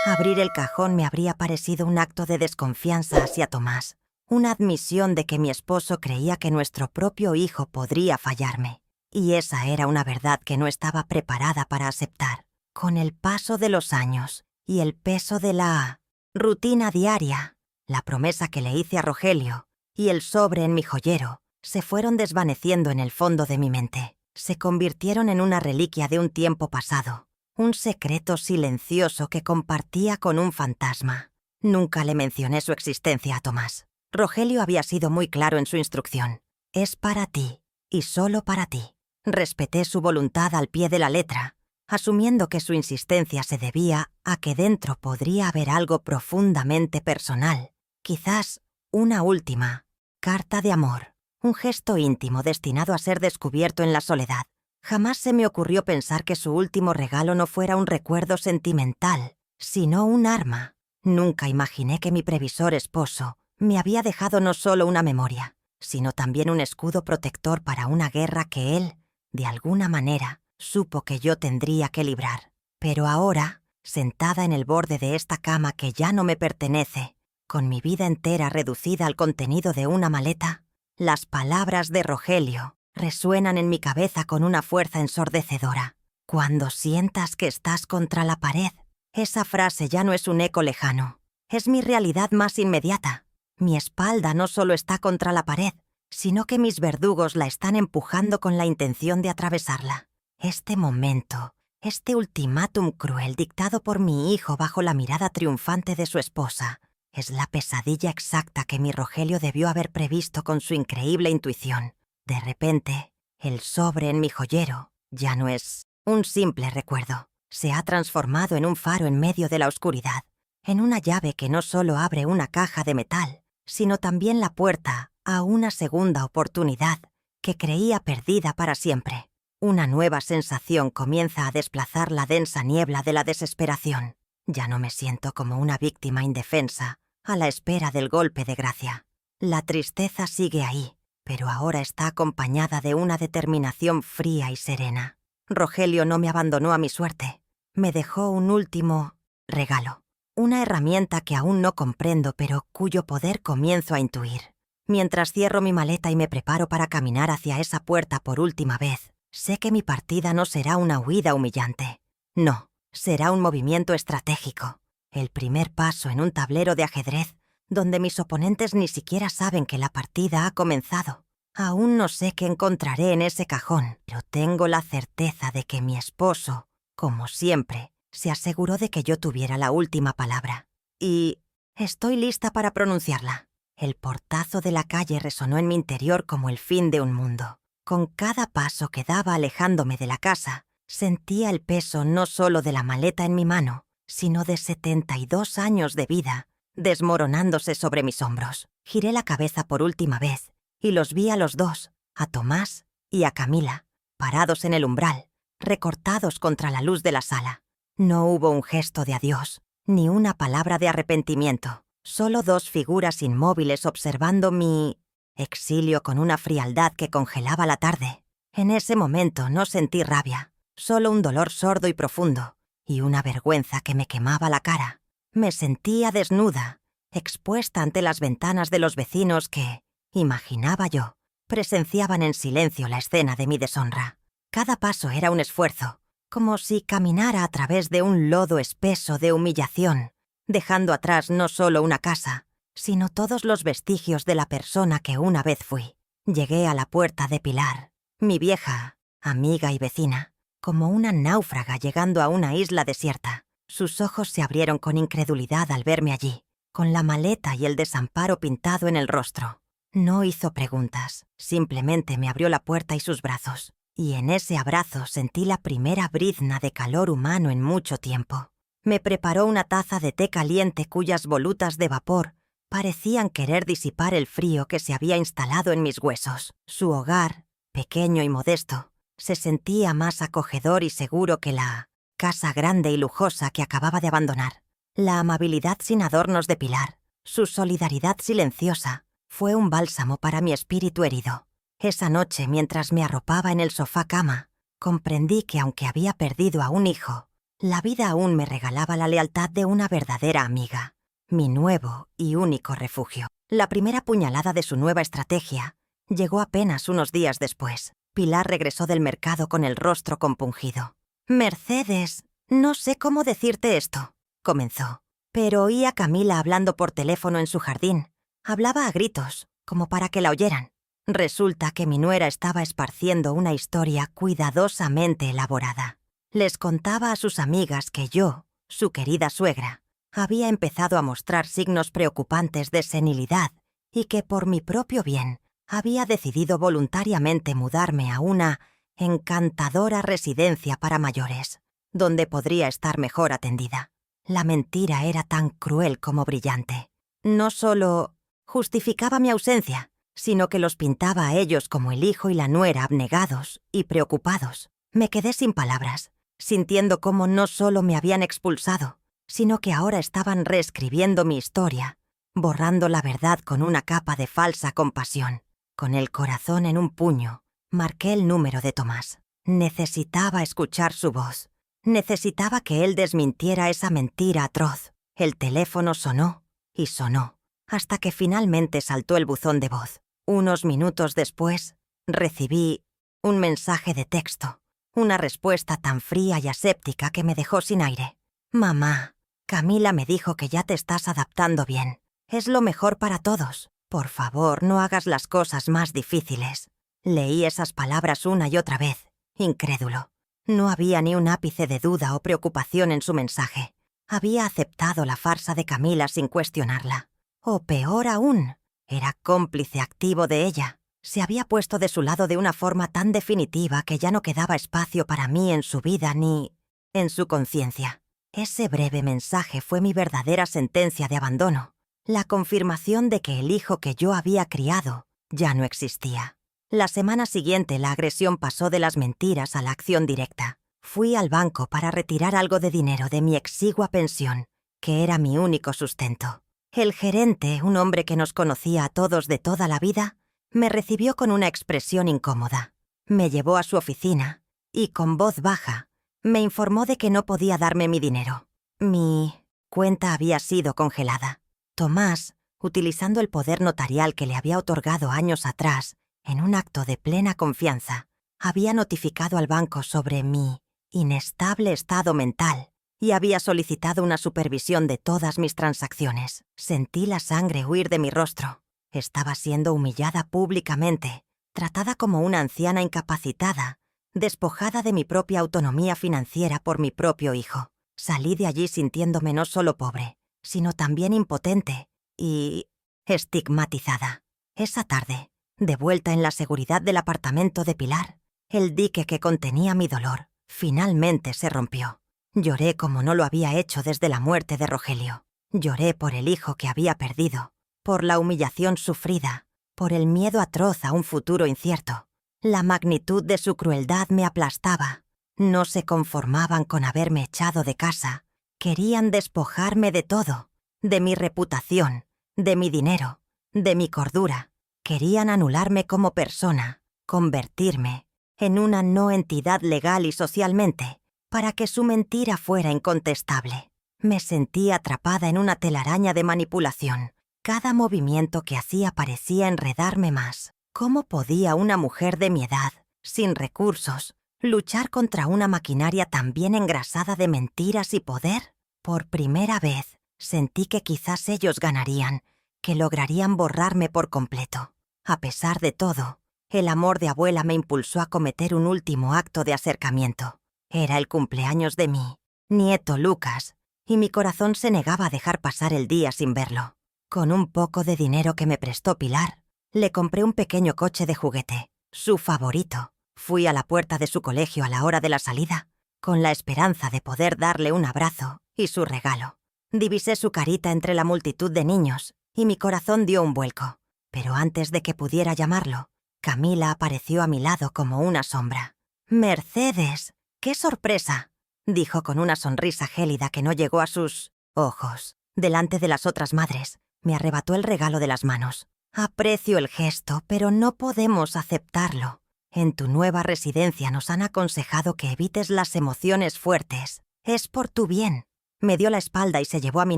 S1: Abrir el cajón me habría parecido un acto de desconfianza hacia Tomás, una admisión de que mi esposo creía que nuestro propio hijo podría fallarme. Y esa era una verdad que no estaba preparada para aceptar. Con el paso de los años y el peso de la rutina diaria, la promesa que le hice a Rogelio y el sobre en mi joyero se fueron desvaneciendo en el fondo de mi mente. Se convirtieron en una reliquia de un tiempo pasado, un secreto silencioso que compartía con un fantasma. Nunca le mencioné su existencia a Tomás. Rogelio había sido muy claro en su instrucción. Es para ti, y solo para ti. Respeté su voluntad al pie de la letra, asumiendo que su insistencia se debía a que dentro podría haber algo profundamente personal, quizás una última carta de amor, un gesto íntimo destinado a ser descubierto en la soledad. Jamás se me ocurrió pensar que su último regalo no fuera un recuerdo sentimental, sino un arma. Nunca imaginé que mi previsor esposo me había dejado no solo una memoria, sino también un escudo protector para una guerra que él, de alguna manera, supo que yo tendría que librar. Pero ahora, sentada en el borde de esta cama que ya no me pertenece, con mi vida entera reducida al contenido de una maleta, las palabras de Rogelio resuenan en mi cabeza con una fuerza ensordecedora. Cuando sientas que estás contra la pared, esa frase ya no es un eco lejano, es mi realidad más inmediata. Mi espalda no solo está contra la pared, sino que mis verdugos la están empujando con la intención de atravesarla. Este momento, este ultimátum cruel dictado por mi hijo bajo la mirada triunfante de su esposa, es la pesadilla exacta que mi Rogelio debió haber previsto con su increíble intuición. De repente, el sobre en mi joyero ya no es un simple recuerdo. Se ha transformado en un faro en medio de la oscuridad, en una llave que no solo abre una caja de metal, sino también la puerta a una segunda oportunidad que creía perdida para siempre. Una nueva sensación comienza a desplazar la densa niebla de la desesperación. Ya no me siento como una víctima indefensa, a la espera del golpe de gracia. La tristeza sigue ahí, pero ahora está acompañada de una determinación fría y serena. Rogelio no me abandonó a mi suerte. Me dejó un último regalo. Una herramienta que aún no comprendo, pero cuyo poder comienzo a intuir. Mientras cierro mi maleta y me preparo para caminar hacia esa puerta por última vez, sé que mi partida no será una huida humillante. No, será un movimiento estratégico. El primer paso en un tablero de ajedrez donde mis oponentes ni siquiera saben que la partida ha comenzado. Aún no sé qué encontraré en ese cajón, pero tengo la certeza de que mi esposo, como siempre, se aseguró de que yo tuviera la última palabra. Y estoy lista para pronunciarla. El portazo de la calle resonó en mi interior como el fin de un mundo. Con cada paso que daba alejándome de la casa, sentía el peso no solo de la maleta en mi mano, sino de 72 años de vida, desmoronándose sobre mis hombros. Giré la cabeza por última vez y los vi a los dos, a Tomás y a Camila, parados en el umbral, recortados contra la luz de la sala. No hubo un gesto de adiós, ni una palabra de arrepentimiento, solo dos figuras inmóviles observando mi exilio con una frialdad que congelaba la tarde. En ese momento no sentí rabia, solo un dolor sordo y profundo, y una vergüenza que me quemaba la cara. Me sentía desnuda, expuesta ante las ventanas de los vecinos que, imaginaba yo, presenciaban en silencio la escena de mi deshonra. Cada paso era un esfuerzo, como si caminara a través de un lodo espeso de humillación, dejando atrás no solo una casa, sino todos los vestigios de la persona que una vez fui. Llegué a la puerta de Pilar, mi vieja amiga y vecina, como una náufraga llegando a una isla desierta. Sus ojos se abrieron con incredulidad al verme allí, con la maleta y el desamparo pintado en el rostro. No hizo preguntas, simplemente me abrió la puerta y sus brazos, y en ese abrazo sentí la primera brizna de calor humano en mucho tiempo. Me preparó una taza de té caliente cuyas volutas de vapor parecían querer disipar el frío que se había instalado en mis huesos. Su hogar, pequeño y modesto, se sentía más acogedor y seguro que la casa grande y lujosa que acababa de abandonar. La amabilidad sin adornos de Pilar, su solidaridad silenciosa, fue un bálsamo para mi espíritu herido. Esa noche, mientras me arropaba en el sofá cama, comprendí que aunque había perdido a un hijo, la vida aún me regalaba la lealtad de una verdadera amiga, mi nuevo y único refugio. La primera puñalada de su nueva estrategia llegó apenas unos días después. Pilar regresó del mercado con el rostro compungido. «Mercedes, no sé cómo decirte esto», comenzó. Pero oí a Camila hablando por teléfono en su jardín. Hablaba a gritos, como para que la oyeran. Resulta que mi nuera estaba esparciendo una historia cuidadosamente elaborada. Les contaba a sus amigas que yo, su querida suegra, había empezado a mostrar signos preocupantes de senilidad y que por mi propio bien había decidido voluntariamente mudarme a una encantadora residencia para mayores, donde podría estar mejor atendida. La mentira era tan cruel como brillante. No solo justificaba mi ausencia, sino que los pintaba a ellos como el hijo y la nuera abnegados y preocupados. Me quedé sin palabras, sintiendo cómo no solo me habían expulsado, sino que ahora estaban reescribiendo mi historia, borrando la verdad con una capa de falsa compasión. Con el corazón en un puño, marqué el número de Tomás. Necesitaba escuchar su voz. Necesitaba que él desmintiera esa mentira atroz. El teléfono sonó y sonó, hasta que finalmente saltó el buzón de voz. Unos minutos después, recibí un mensaje de texto, una respuesta tan fría y aséptica que me dejó sin aire. «Mamá, Camila me dijo que ya te estás adaptando bien. Es lo mejor para todos. Por favor, no hagas las cosas más difíciles». Leí esas palabras una y otra vez, incrédulo. No había ni un ápice de duda o preocupación en su mensaje. Había aceptado la farsa de Camila sin cuestionarla. O peor aún, era cómplice activo de ella. Se había puesto de su lado de una forma tan definitiva que ya no quedaba espacio para mí en su vida ni en su conciencia. Ese breve mensaje fue mi verdadera sentencia de abandono, la confirmación de que el hijo que yo había criado ya no existía. La semana siguiente la agresión pasó de las mentiras a la acción directa. Fui al banco para retirar algo de dinero de mi exigua pensión, que era mi único sustento. El gerente, un hombre que nos conocía a todos de toda la vida, me recibió con una expresión incómoda. Me llevó a su oficina y, con voz baja, me informó de que no podía darme mi dinero. Mi cuenta había sido congelada. Tomás, utilizando el poder notarial que le había otorgado años atrás, en un acto de plena confianza, había notificado al banco sobre mi inestable estado mental y había solicitado una supervisión de todas mis transacciones. Sentí la sangre huir de mi rostro. Estaba siendo humillada públicamente, tratada como una anciana incapacitada, despojada de mi propia autonomía financiera por mi propio hijo. Salí de allí sintiéndome no solo pobre, sino también impotente y estigmatizada. Esa tarde, de vuelta en la seguridad del apartamento de Pilar, el dique que contenía mi dolor finalmente se rompió. Lloré como no lo había hecho desde la muerte de Rogelio. Lloré por el hijo que había perdido, por la humillación sufrida, por el miedo atroz a un futuro incierto. La magnitud de su crueldad me aplastaba. No se conformaban con haberme echado de casa. Querían despojarme de todo, de mi reputación, de mi dinero, de mi cordura. Querían anularme como persona, convertirme en una no entidad legal y socialmente, para que su mentira fuera incontestable. Me sentí atrapada en una telaraña de manipulación. Cada movimiento que hacía parecía enredarme más. ¿Cómo podía una mujer de mi edad, sin recursos, luchar contra una maquinaria tan bien engrasada de mentiras y poder? Por primera vez, sentí que quizás ellos ganarían, que lograrían borrarme por completo. A pesar de todo, el amor de abuela me impulsó a cometer un último acto de acercamiento. Era el cumpleaños de mi nieto Lucas, y mi corazón se negaba a dejar pasar el día sin verlo. Con un poco de dinero que me prestó Pilar, le compré un pequeño coche de juguete, su favorito. Fui a la puerta de su colegio a la hora de la salida, con la esperanza de poder darle un abrazo y su regalo. Divisé su carita entre la multitud de niños y mi corazón dio un vuelco. Pero antes de que pudiera llamarlo, Camila apareció a mi lado como una sombra. «Mercedes, qué sorpresa», dijo con una sonrisa gélida que no llegó a sus ojos. Delante de las otras madres, me arrebató el regalo de las manos. Aprecio el gesto, pero no podemos aceptarlo. En tu nueva residencia nos han aconsejado que evites las emociones fuertes. Es por tu bien. Me dio la espalda y se llevó a mi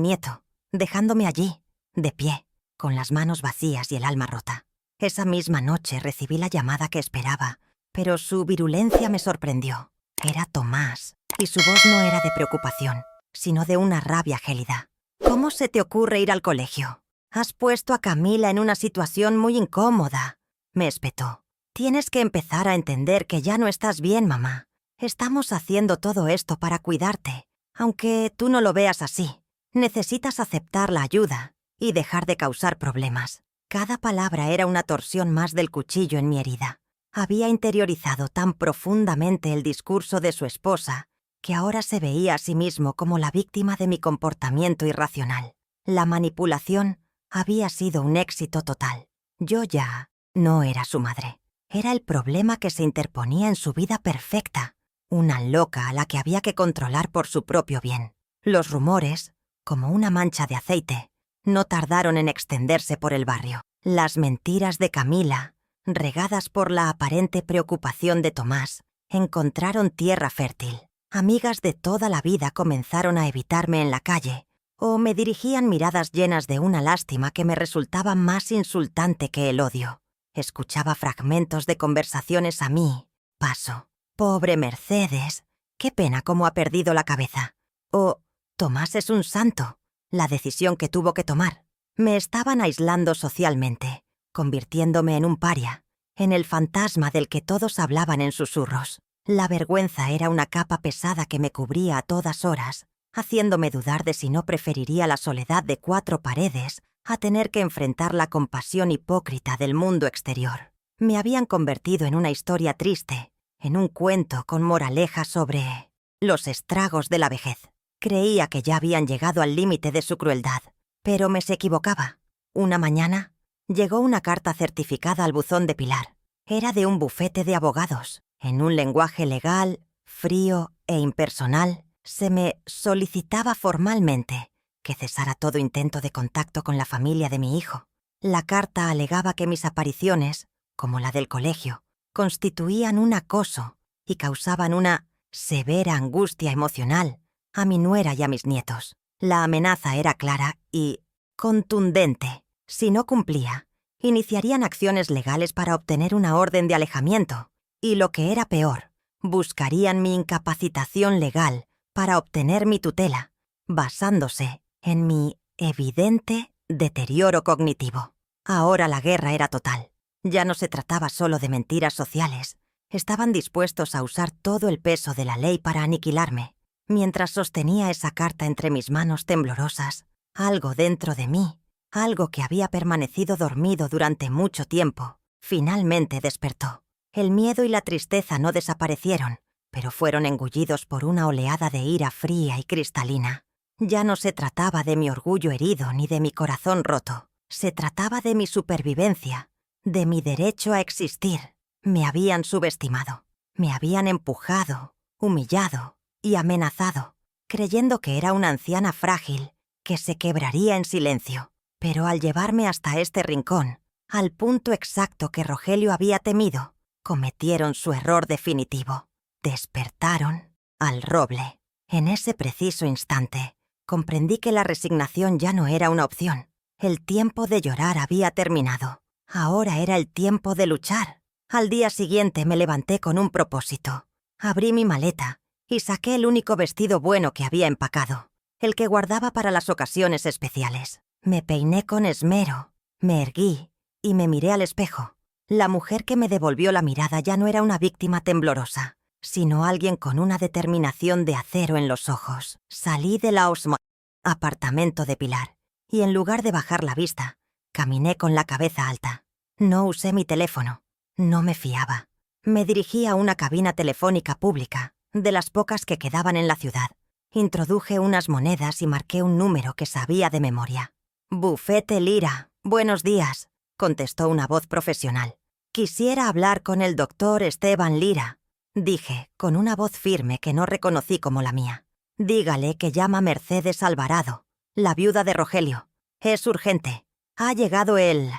S1: nieto, dejándome allí, de pie, con las manos vacías y el alma rota. Esa misma noche recibí la llamada que esperaba, pero su virulencia me sorprendió. Era Tomás, y su voz no era de preocupación, sino de una rabia gélida. ¿Cómo se te ocurre ir al colegio? Has puesto a Camila en una situación muy incómoda, me espetó. Tienes que empezar a entender que ya no estás bien, mamá. Estamos haciendo todo esto para cuidarte, aunque tú no lo veas así. Necesitas aceptar la ayuda y dejar de causar problemas. Cada palabra era una torsión más del cuchillo en mi herida. Había interiorizado tan profundamente el discurso de su esposa que ahora se veía a sí mismo como la víctima de mi comportamiento irracional. La manipulación había sido un éxito total. Yo ya no era su madre. Era el problema que se interponía en su vida perfecta, una loca a la que había que controlar por su propio bien. Los rumores, como una mancha de aceite, no tardaron en extenderse por el barrio. Las mentiras de Camila, regadas por la aparente preocupación de Tomás, encontraron tierra fértil. Amigas de toda la vida comenzaron a evitarme en la calle, o me dirigían miradas llenas de una lástima que me resultaba más insultante que el odio. Escuchaba fragmentos de conversaciones a mí. Paso. Pobre Mercedes. Qué pena cómo ha perdido la cabeza. O Tomás es un santo. La decisión que tuvo que tomar. Me estaban aislando socialmente, convirtiéndome en un paria, en el fantasma del que todos hablaban en susurros. La vergüenza era una capa pesada que me cubría a todas horas, haciéndome dudar de si no preferiría la soledad de 4 paredes a tener que enfrentar la compasión hipócrita del mundo exterior. Me habían convertido en una historia triste, en un cuento con moraleja sobre los estragos de la vejez. Creía que ya habían llegado al límite de su crueldad, pero me equivocaba. Una mañana, llegó una carta certificada al buzón de Pilar. Era de un bufete de abogados. En un lenguaje legal, frío e impersonal, se me solicitaba formalmente que cesara todo intento de contacto con la familia de mi hijo. La carta alegaba que mis apariciones, como la del colegio, constituían un acoso y causaban una severa angustia emocional a mi nuera y a mis nietos. La amenaza era clara y contundente. Si no cumplía, iniciarían acciones legales para obtener una orden de alejamiento y, lo que era peor, buscarían mi incapacitación legal para obtener mi tutela, basándose en mi evidente deterioro cognitivo. Ahora la guerra era total. Ya no se trataba solo de mentiras sociales. Estaban dispuestos a usar todo el peso de la ley para aniquilarme. Mientras sostenía esa carta entre mis manos temblorosas, algo dentro de mí, algo que había permanecido dormido durante mucho tiempo, finalmente despertó. El miedo y la tristeza no desaparecieron, pero fueron engullidos por una oleada de ira fría y cristalina. Ya no se trataba de mi orgullo herido ni de mi corazón roto. Se trataba de mi supervivencia, de mi derecho a existir. Me habían subestimado, me habían empujado, humillado y amenazado, creyendo que era una anciana frágil que se quebraría en silencio. Pero al llevarme hasta este rincón, al punto exacto que Rogelio había temido, cometieron su error definitivo. Despertaron al roble. En ese preciso instante, comprendí que la resignación ya no era una opción. El tiempo de llorar había terminado. Ahora era el tiempo de luchar. Al día siguiente me levanté con un propósito. Abrí mi maleta y saqué el único vestido bueno que había empacado, el que guardaba para las ocasiones especiales. Me peiné con esmero, me erguí y me miré al espejo. La mujer que me devolvió la mirada ya no era una víctima temblorosa, sino alguien con una determinación de acero en los ojos. Salí de la apartamento de Pilar y, en lugar de bajar la vista, caminé con la cabeza alta. No usé mi teléfono. No me fiaba. Me dirigí a una cabina telefónica pública, de las pocas que quedaban en la ciudad. Introduje unas monedas y marqué un número que sabía de memoria. «Bufete Lira, buenos días», contestó una voz profesional. «Quisiera hablar con el doctor Esteban Lira», dije, con una voz firme que no reconocí como la mía. «Dígale que llama Mercedes Alvarado, la viuda de Rogelio. Es urgente. Ha llegado él».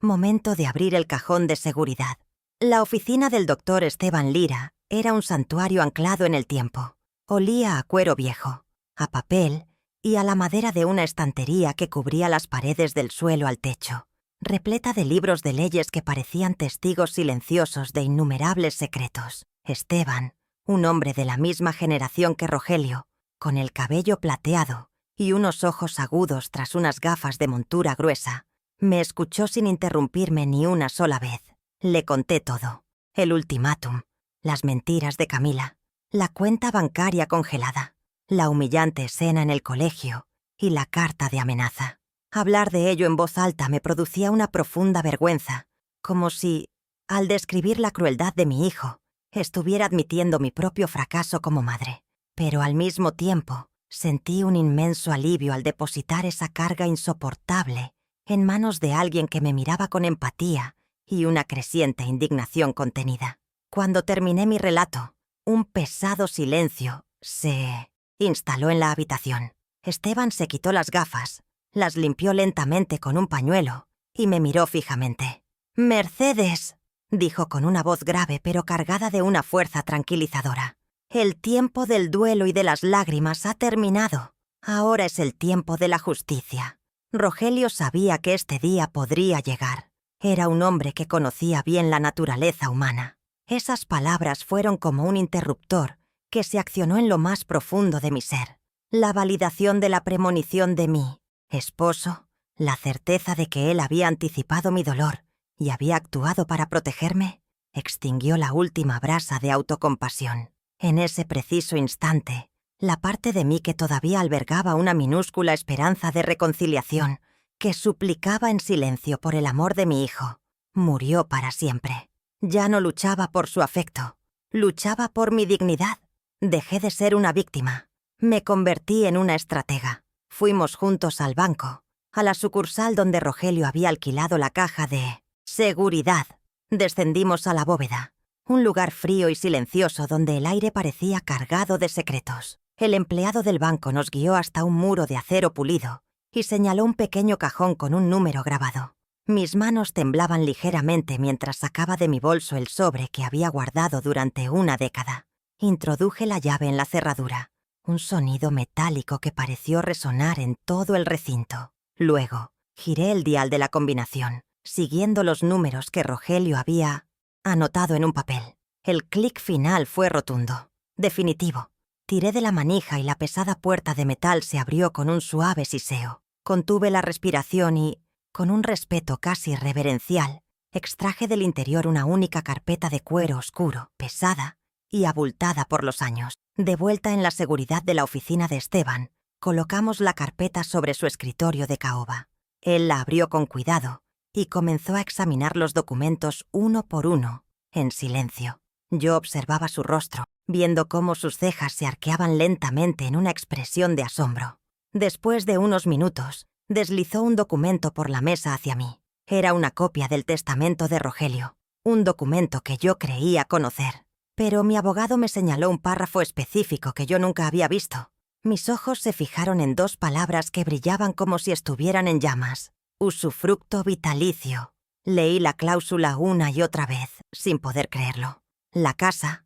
S1: Momento de abrir el cajón de seguridad. La oficina del doctor Esteban Lira era un santuario anclado en el tiempo. Olía a cuero viejo, a papel y a la madera de una estantería que cubría las paredes del suelo al techo, repleta de libros de leyes que parecían testigos silenciosos de innumerables secretos. Esteban, un hombre de la misma generación que Rogelio, con el cabello plateado y unos ojos agudos tras unas gafas de montura gruesa, me escuchó sin interrumpirme ni una sola vez. Le conté todo: el ultimátum, las mentiras de Camila, la cuenta bancaria congelada, la humillante escena en el colegio y la carta de amenaza. Hablar de ello en voz alta me producía una profunda vergüenza, como si, al describir la crueldad de mi hijo, estuviera admitiendo mi propio fracaso como madre. Pero al mismo tiempo, sentí un inmenso alivio al depositar esa carga insoportable en manos de alguien que me miraba con empatía y una creciente indignación contenida. Cuando terminé mi relato, un pesado silencio se instaló en la habitación. Esteban se quitó las gafas, las limpió lentamente con un pañuelo y me miró fijamente. «Mercedes», dijo con una voz grave pero cargada de una fuerza tranquilizadora. «El tiempo del duelo y de las lágrimas ha terminado. Ahora es el tiempo de la justicia». Rogelio sabía que este día podría llegar. Era un hombre que conocía bien la naturaleza humana. Esas palabras fueron como un interruptor que se accionó en lo más profundo de mi ser. La validación de la premonición de mi esposo, la certeza de que él había anticipado mi dolor y había actuado para protegerme, extinguió la última brasa de autocompasión. En ese preciso instante, la parte de mí que todavía albergaba una minúscula esperanza de reconciliación, que suplicaba en silencio por el amor de mi hijo, murió para siempre. Ya no luchaba por su afecto, luchaba por mi dignidad. Dejé de ser una víctima. Me convertí en una estratega. Fuimos juntos al banco, a la sucursal donde Rogelio había alquilado la caja de seguridad. Descendimos a la bóveda, un lugar frío y silencioso donde el aire parecía cargado de secretos. El empleado del banco nos guió hasta un muro de acero pulido y señaló un pequeño cajón con un número grabado. Mis manos temblaban ligeramente mientras sacaba de mi bolso el sobre que había guardado durante una década. Introduje la llave en la cerradura, un sonido metálico que pareció resonar en todo el recinto. Luego, giré el dial de la combinación, siguiendo los números que Rogelio había anotado en un papel. El clic final fue rotundo, definitivo. Tiré de la manija y la pesada puerta de metal se abrió con un suave siseo. Contuve la respiración y, con un respeto casi reverencial, extraje del interior una única carpeta de cuero oscuro, pesada y abultada por los años. De vuelta en la seguridad de la oficina de Esteban, colocamos la carpeta sobre su escritorio de caoba. Él la abrió con cuidado y comenzó a examinar los documentos uno por uno, en silencio. Yo observaba su rostro, viendo cómo sus cejas se arqueaban lentamente en una expresión de asombro. Después de unos minutos, deslizó un documento por la mesa hacia mí. Era una copia del testamento de Rogelio, un documento que yo creía conocer. Pero mi abogado me señaló un párrafo específico que yo nunca había visto. Mis ojos se fijaron en dos palabras que brillaban como si estuvieran en llamas. Usufructo vitalicio. Leí la cláusula una y otra vez, sin poder creerlo. La casa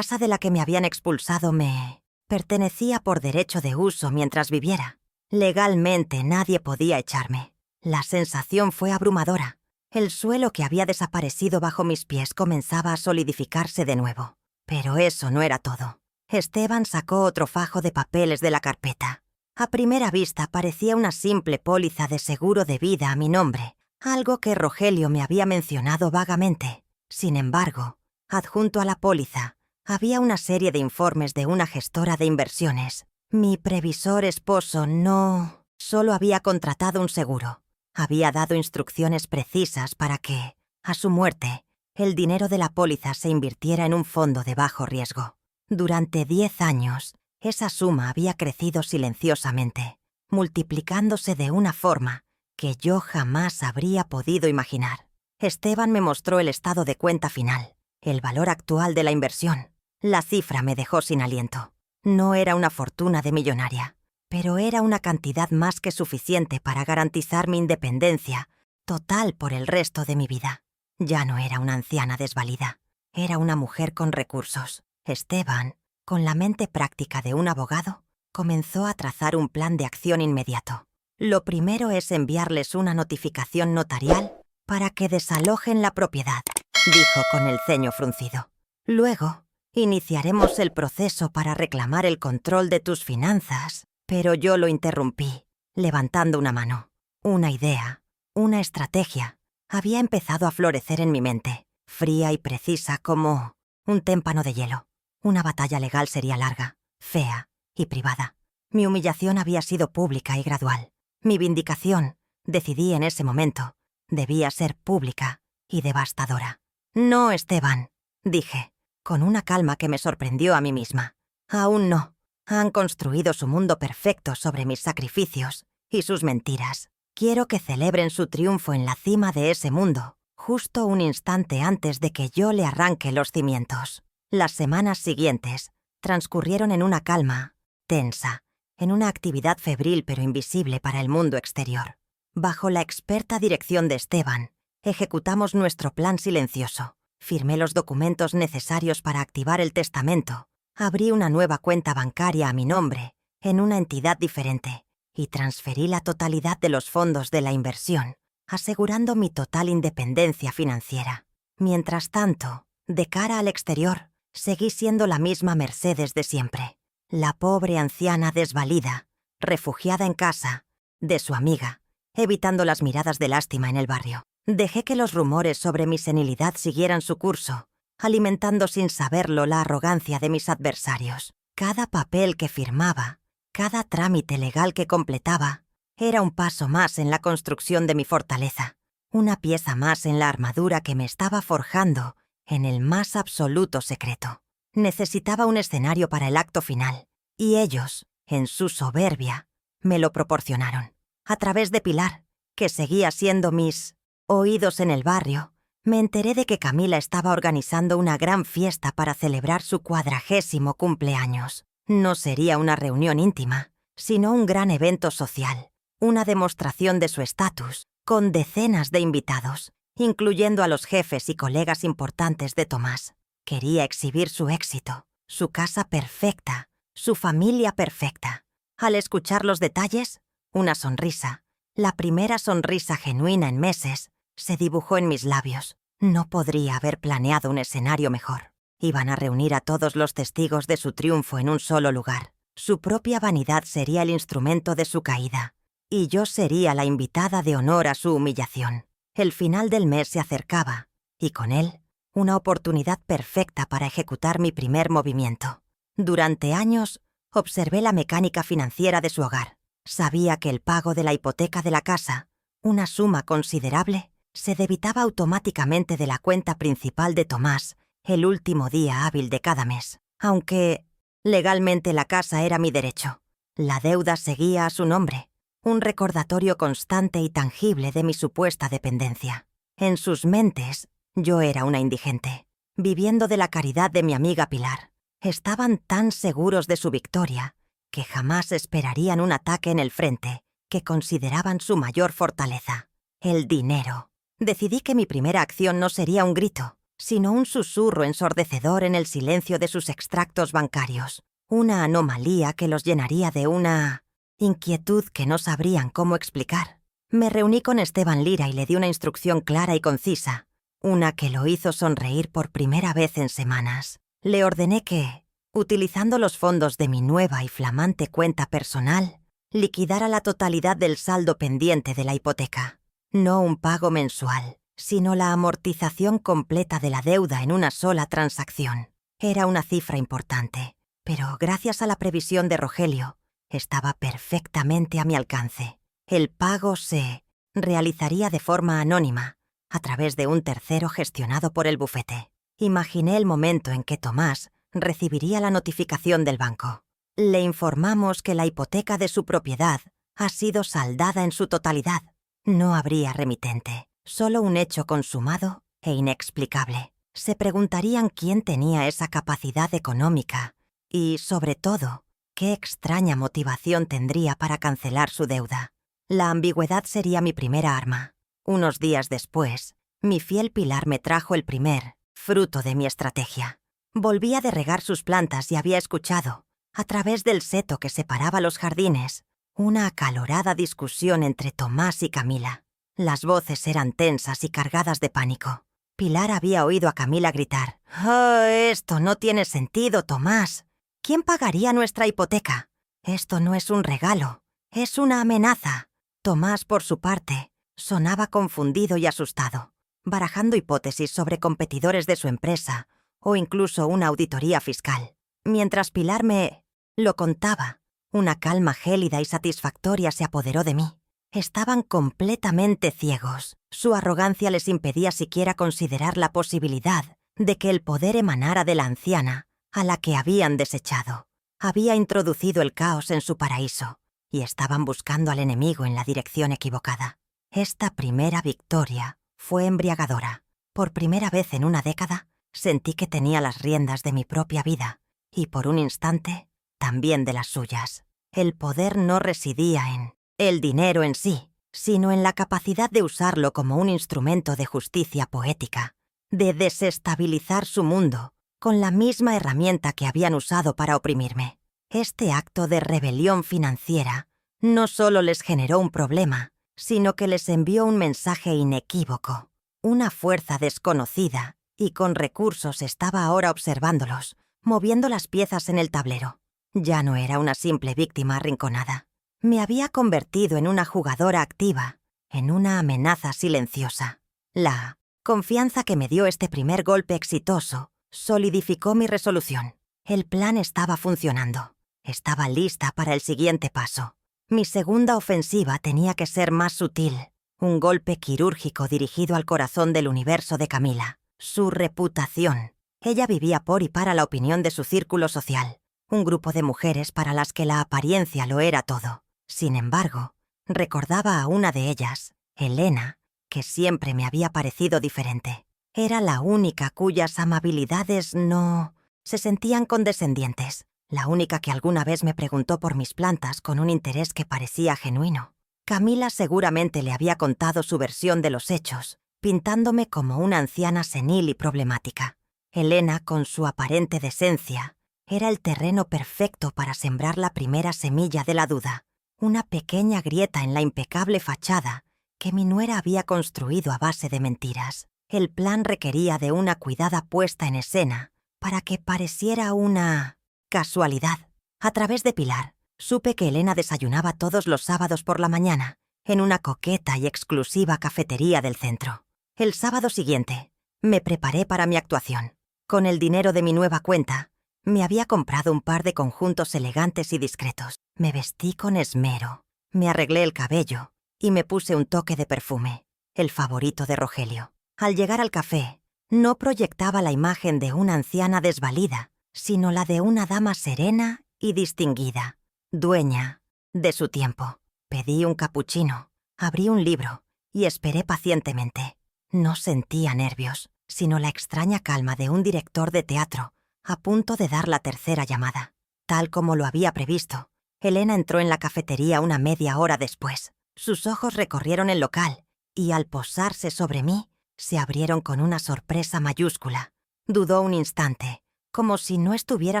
S1: de la que me habían expulsado me pertenecía por derecho de uso mientras viviera. Legalmente nadie podía echarme. La sensación fue abrumadora. El suelo que había desaparecido bajo mis pies comenzaba a solidificarse de nuevo. Pero eso no era todo. Esteban sacó otro fajo de papeles de la carpeta. A primera vista parecía una simple póliza de seguro de vida a mi nombre, algo que Rogelio me había mencionado vagamente. Sin embargo, adjunto a la póliza, había una serie de informes de una gestora de inversiones. Mi previsor esposo no solo había contratado un seguro, había dado instrucciones precisas para que, a su muerte, el dinero de la póliza se invirtiera en un fondo de bajo riesgo. Durante 10 años, esa suma había crecido silenciosamente, multiplicándose de una forma que yo jamás habría podido imaginar. Esteban me mostró el estado de cuenta final, el valor actual de la inversión. La cifra me dejó sin aliento. No era una fortuna de millonaria, pero era una cantidad más que suficiente para garantizar mi independencia total por el resto de mi vida. Ya no era una anciana desvalida, era una mujer con recursos. Esteban, con la mente práctica de un abogado, comenzó a trazar un plan de acción inmediato. Lo primero es enviarles una notificación notarial para que desalojen la propiedad, dijo con el ceño fruncido. Luego, iniciaremos el proceso para reclamar el control de tus finanzas, pero yo lo interrumpí, levantando una mano. Una idea, una estrategia, había empezado a florecer en mi mente, fría y precisa como un témpano de hielo. Una batalla legal sería larga, fea y privada. Mi humillación había sido pública y gradual. Mi vindicación, decidí en ese momento, debía ser pública y devastadora. No, Esteban, dije, con una calma que me sorprendió a mí misma. Aún no. Han construido su mundo perfecto sobre mis sacrificios y sus mentiras. Quiero que celebren su triunfo en la cima de ese mundo, justo un instante antes de que yo le arranque los cimientos. Las semanas siguientes transcurrieron en una calma, tensa, en una actividad febril pero invisible para el mundo exterior. Bajo la experta dirección de Esteban, ejecutamos nuestro plan silencioso. Firmé los documentos necesarios para activar el testamento, abrí una nueva cuenta bancaria a mi nombre, en una entidad diferente, y transferí la totalidad de los fondos de la inversión, asegurando mi total independencia financiera. Mientras tanto, de cara al exterior, seguí siendo la misma Mercedes de siempre, la pobre anciana desvalida, refugiada en casa, de su amiga, evitando las miradas de lástima en el barrio. Dejé que los rumores sobre mi senilidad siguieran su curso, alimentando sin saberlo la arrogancia de mis adversarios. Cada papel que firmaba, cada trámite legal que completaba, era un paso más en la construcción de mi fortaleza, una pieza más en la armadura que me estaba forjando en el más absoluto secreto. Necesitaba un escenario para el acto final, y ellos, en su soberbia, me lo proporcionaron. A través de Pilar, que seguía siendo mis oídos en el barrio, me enteré de que Camila estaba organizando una gran fiesta para celebrar su 40º cumpleaños. No sería una reunión íntima, sino un gran evento social, una demostración de su estatus, con decenas de invitados, incluyendo a los jefes y colegas importantes de Tomás. Quería exhibir su éxito, su casa perfecta, su familia perfecta. Al escuchar los detalles, una sonrisa, la primera sonrisa genuina en meses, se dibujó en mis labios. No podría haber planeado un escenario mejor. Iban a reunir a todos los testigos de su triunfo en un solo lugar. Su propia vanidad sería el instrumento de su caída, y yo sería la invitada de honor a su humillación. El final del mes se acercaba, y con él, una oportunidad perfecta para ejecutar mi primer movimiento. Durante años, observé la mecánica financiera de su hogar. Sabía que el pago de la hipoteca de la casa, una suma considerable, se debitaba automáticamente de la cuenta principal de Tomás el último día hábil de cada mes. Aunque legalmente la casa era mi derecho, la deuda seguía a su nombre, un recordatorio constante y tangible de mi supuesta dependencia. En sus mentes, yo era una indigente, viviendo de la caridad de mi amiga Pilar. Estaban tan seguros de su victoria que jamás esperarían un ataque en el frente que consideraban su mayor fortaleza, el dinero. Decidí que mi primera acción no sería un grito, sino un susurro ensordecedor en el silencio de sus extractos bancarios, una anomalía que los llenaría de una inquietud que no sabrían cómo explicar. Me reuní con Esteban Lira y le di una instrucción clara y concisa, una que lo hizo sonreír por primera vez en semanas. Le ordené que, utilizando los fondos de mi nueva y flamante cuenta personal, liquidara la totalidad del saldo pendiente de la hipoteca. No un pago mensual, sino la amortización completa de la deuda en una sola transacción. Era una cifra importante, pero gracias a la previsión de Rogelio, estaba perfectamente a mi alcance. El pago se realizaría de forma anónima, a través de un tercero gestionado por el bufete. Imaginé el momento en que Tomás recibiría la notificación del banco. Le informamos que la hipoteca de su propiedad ha sido saldada en su totalidad. No habría remitente, solo un hecho consumado e inexplicable. Se preguntarían quién tenía esa capacidad económica y, sobre todo, qué extraña motivación tendría para cancelar su deuda. La ambigüedad sería mi primera arma. Unos días después, mi fiel Pilar me trajo el primer fruto de mi estrategia. Volvía de regar sus plantas y había escuchado, a través del seto que separaba los jardines, una acalorada discusión entre Tomás y Camila. Las voces eran tensas y cargadas de pánico. Pilar había oído a Camila gritar: «Oh, esto no tiene sentido, Tomás. ¿Quién pagaría nuestra hipoteca? Esto no es un regalo, es una amenaza». Tomás, por su parte, sonaba confundido y asustado, barajando hipótesis sobre competidores de su empresa o incluso una auditoría fiscal. Mientras Pilar me lo contaba, una calma gélida y satisfactoria se apoderó de mí. Estaban completamente ciegos. Su arrogancia les impedía siquiera considerar la posibilidad de que el poder emanara de la anciana, a la que habían desechado. Había introducido el caos en su paraíso, y estaban buscando al enemigo en la dirección equivocada. Esta primera victoria fue embriagadora. Por primera vez en una década, sentí que tenía las riendas de mi propia vida, y por un instante, también de las suyas. El poder no residía en el dinero en sí, sino en la capacidad de usarlo como un instrumento de justicia poética, de desestabilizar su mundo con la misma herramienta que habían usado para oprimirme. Este acto de rebelión financiera no solo les generó un problema, sino que les envió un mensaje inequívoco. Una fuerza desconocida y con recursos estaba ahora observándolos, moviendo las piezas en el tablero. Ya no era una simple víctima arrinconada. Me había convertido en una jugadora activa, en una amenaza silenciosa. La confianza que me dio este primer golpe exitoso solidificó mi resolución. El plan estaba funcionando. Estaba lista para el siguiente paso. Mi segunda ofensiva tenía que ser más sutil. Un golpe quirúrgico dirigido al corazón del universo de Camila. Su reputación. Ella vivía por y para la opinión de su círculo social. Un grupo de mujeres para las que la apariencia lo era todo. Sin embargo, recordaba a una de ellas, Elena, que siempre me había parecido diferente. Era la única cuyas amabilidades no se sentían condescendientes, la única que alguna vez me preguntó por mis plantas con un interés que parecía genuino. Camila seguramente le había contado su versión de los hechos, pintándome como una anciana senil y problemática. Elena, con su aparente decencia, era el terreno perfecto para sembrar la primera semilla de la duda. Una pequeña grieta en la impecable fachada que mi nuera había construido a base de mentiras. El plan requería de una cuidada puesta en escena para que pareciera una casualidad. A través de Pilar, supe que Elena desayunaba todos los sábados por la mañana en una coqueta y exclusiva cafetería del centro. El sábado siguiente, me preparé para mi actuación. Con el dinero de mi nueva cuenta, me había comprado un par de conjuntos elegantes y discretos. Me vestí con esmero, me arreglé el cabello y me puse un toque de perfume, el favorito de Rogelio. Al llegar al café, no proyectaba la imagen de una anciana desvalida, sino la de una dama serena y distinguida, dueña de su tiempo. Pedí un capuchino, abrí un libro y esperé pacientemente. No sentía nervios, sino la extraña calma de un director de teatro a punto de dar la tercera llamada. Tal como lo había previsto, Elena entró en la cafetería una media hora después. Sus ojos recorrieron el local y, al posarse sobre mí, se abrieron con una sorpresa mayúscula. Dudó un instante, como si no estuviera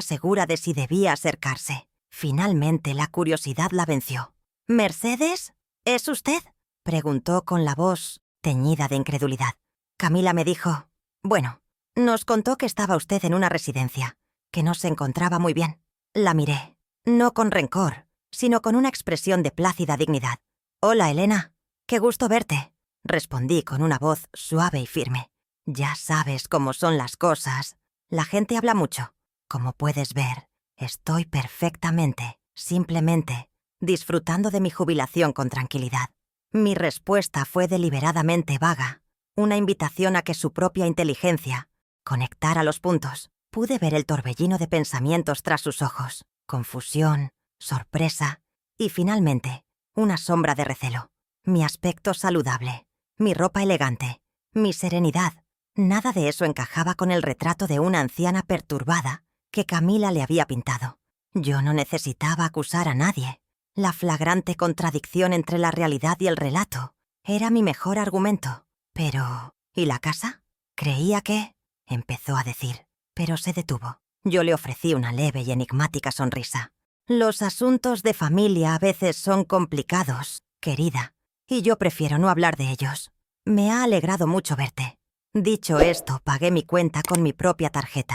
S1: segura de si debía acercarse. Finalmente la curiosidad la venció. «¿Mercedes? ¿Es usted?», preguntó con la voz teñida de incredulidad. Camila me dijo: «Bueno, nos contó que estaba usted en una residencia, que no se encontraba muy bien». La miré, no con rencor, sino con una expresión de plácida dignidad. «Hola, Elena. Qué gusto verte», respondí con una voz suave y firme. «Ya sabes cómo son las cosas. La gente habla mucho. Como puedes ver, estoy perfectamente, simplemente, disfrutando de mi jubilación con tranquilidad». Mi respuesta fue deliberadamente vaga, una invitación a que su propia inteligencia conectara los puntos. Pude ver el torbellino de pensamientos tras sus ojos, confusión, sorpresa y, finalmente, una sombra de recelo. Mi aspecto saludable, mi ropa elegante, mi serenidad, nada de eso encajaba con el retrato de una anciana perturbada que Camila le había pintado. Yo no necesitaba acusar a nadie. La flagrante contradicción entre la realidad y el relato Era mi mejor argumento. Pero... ¿y la casa? Creía que... empezó a decir, pero se detuvo. Yo le ofrecí una leve y enigmática sonrisa. Los asuntos de familia a veces son complicados, querida, y yo prefiero no hablar de ellos. Me ha alegrado mucho verte. Dicho esto, pagué mi cuenta con mi propia tarjeta.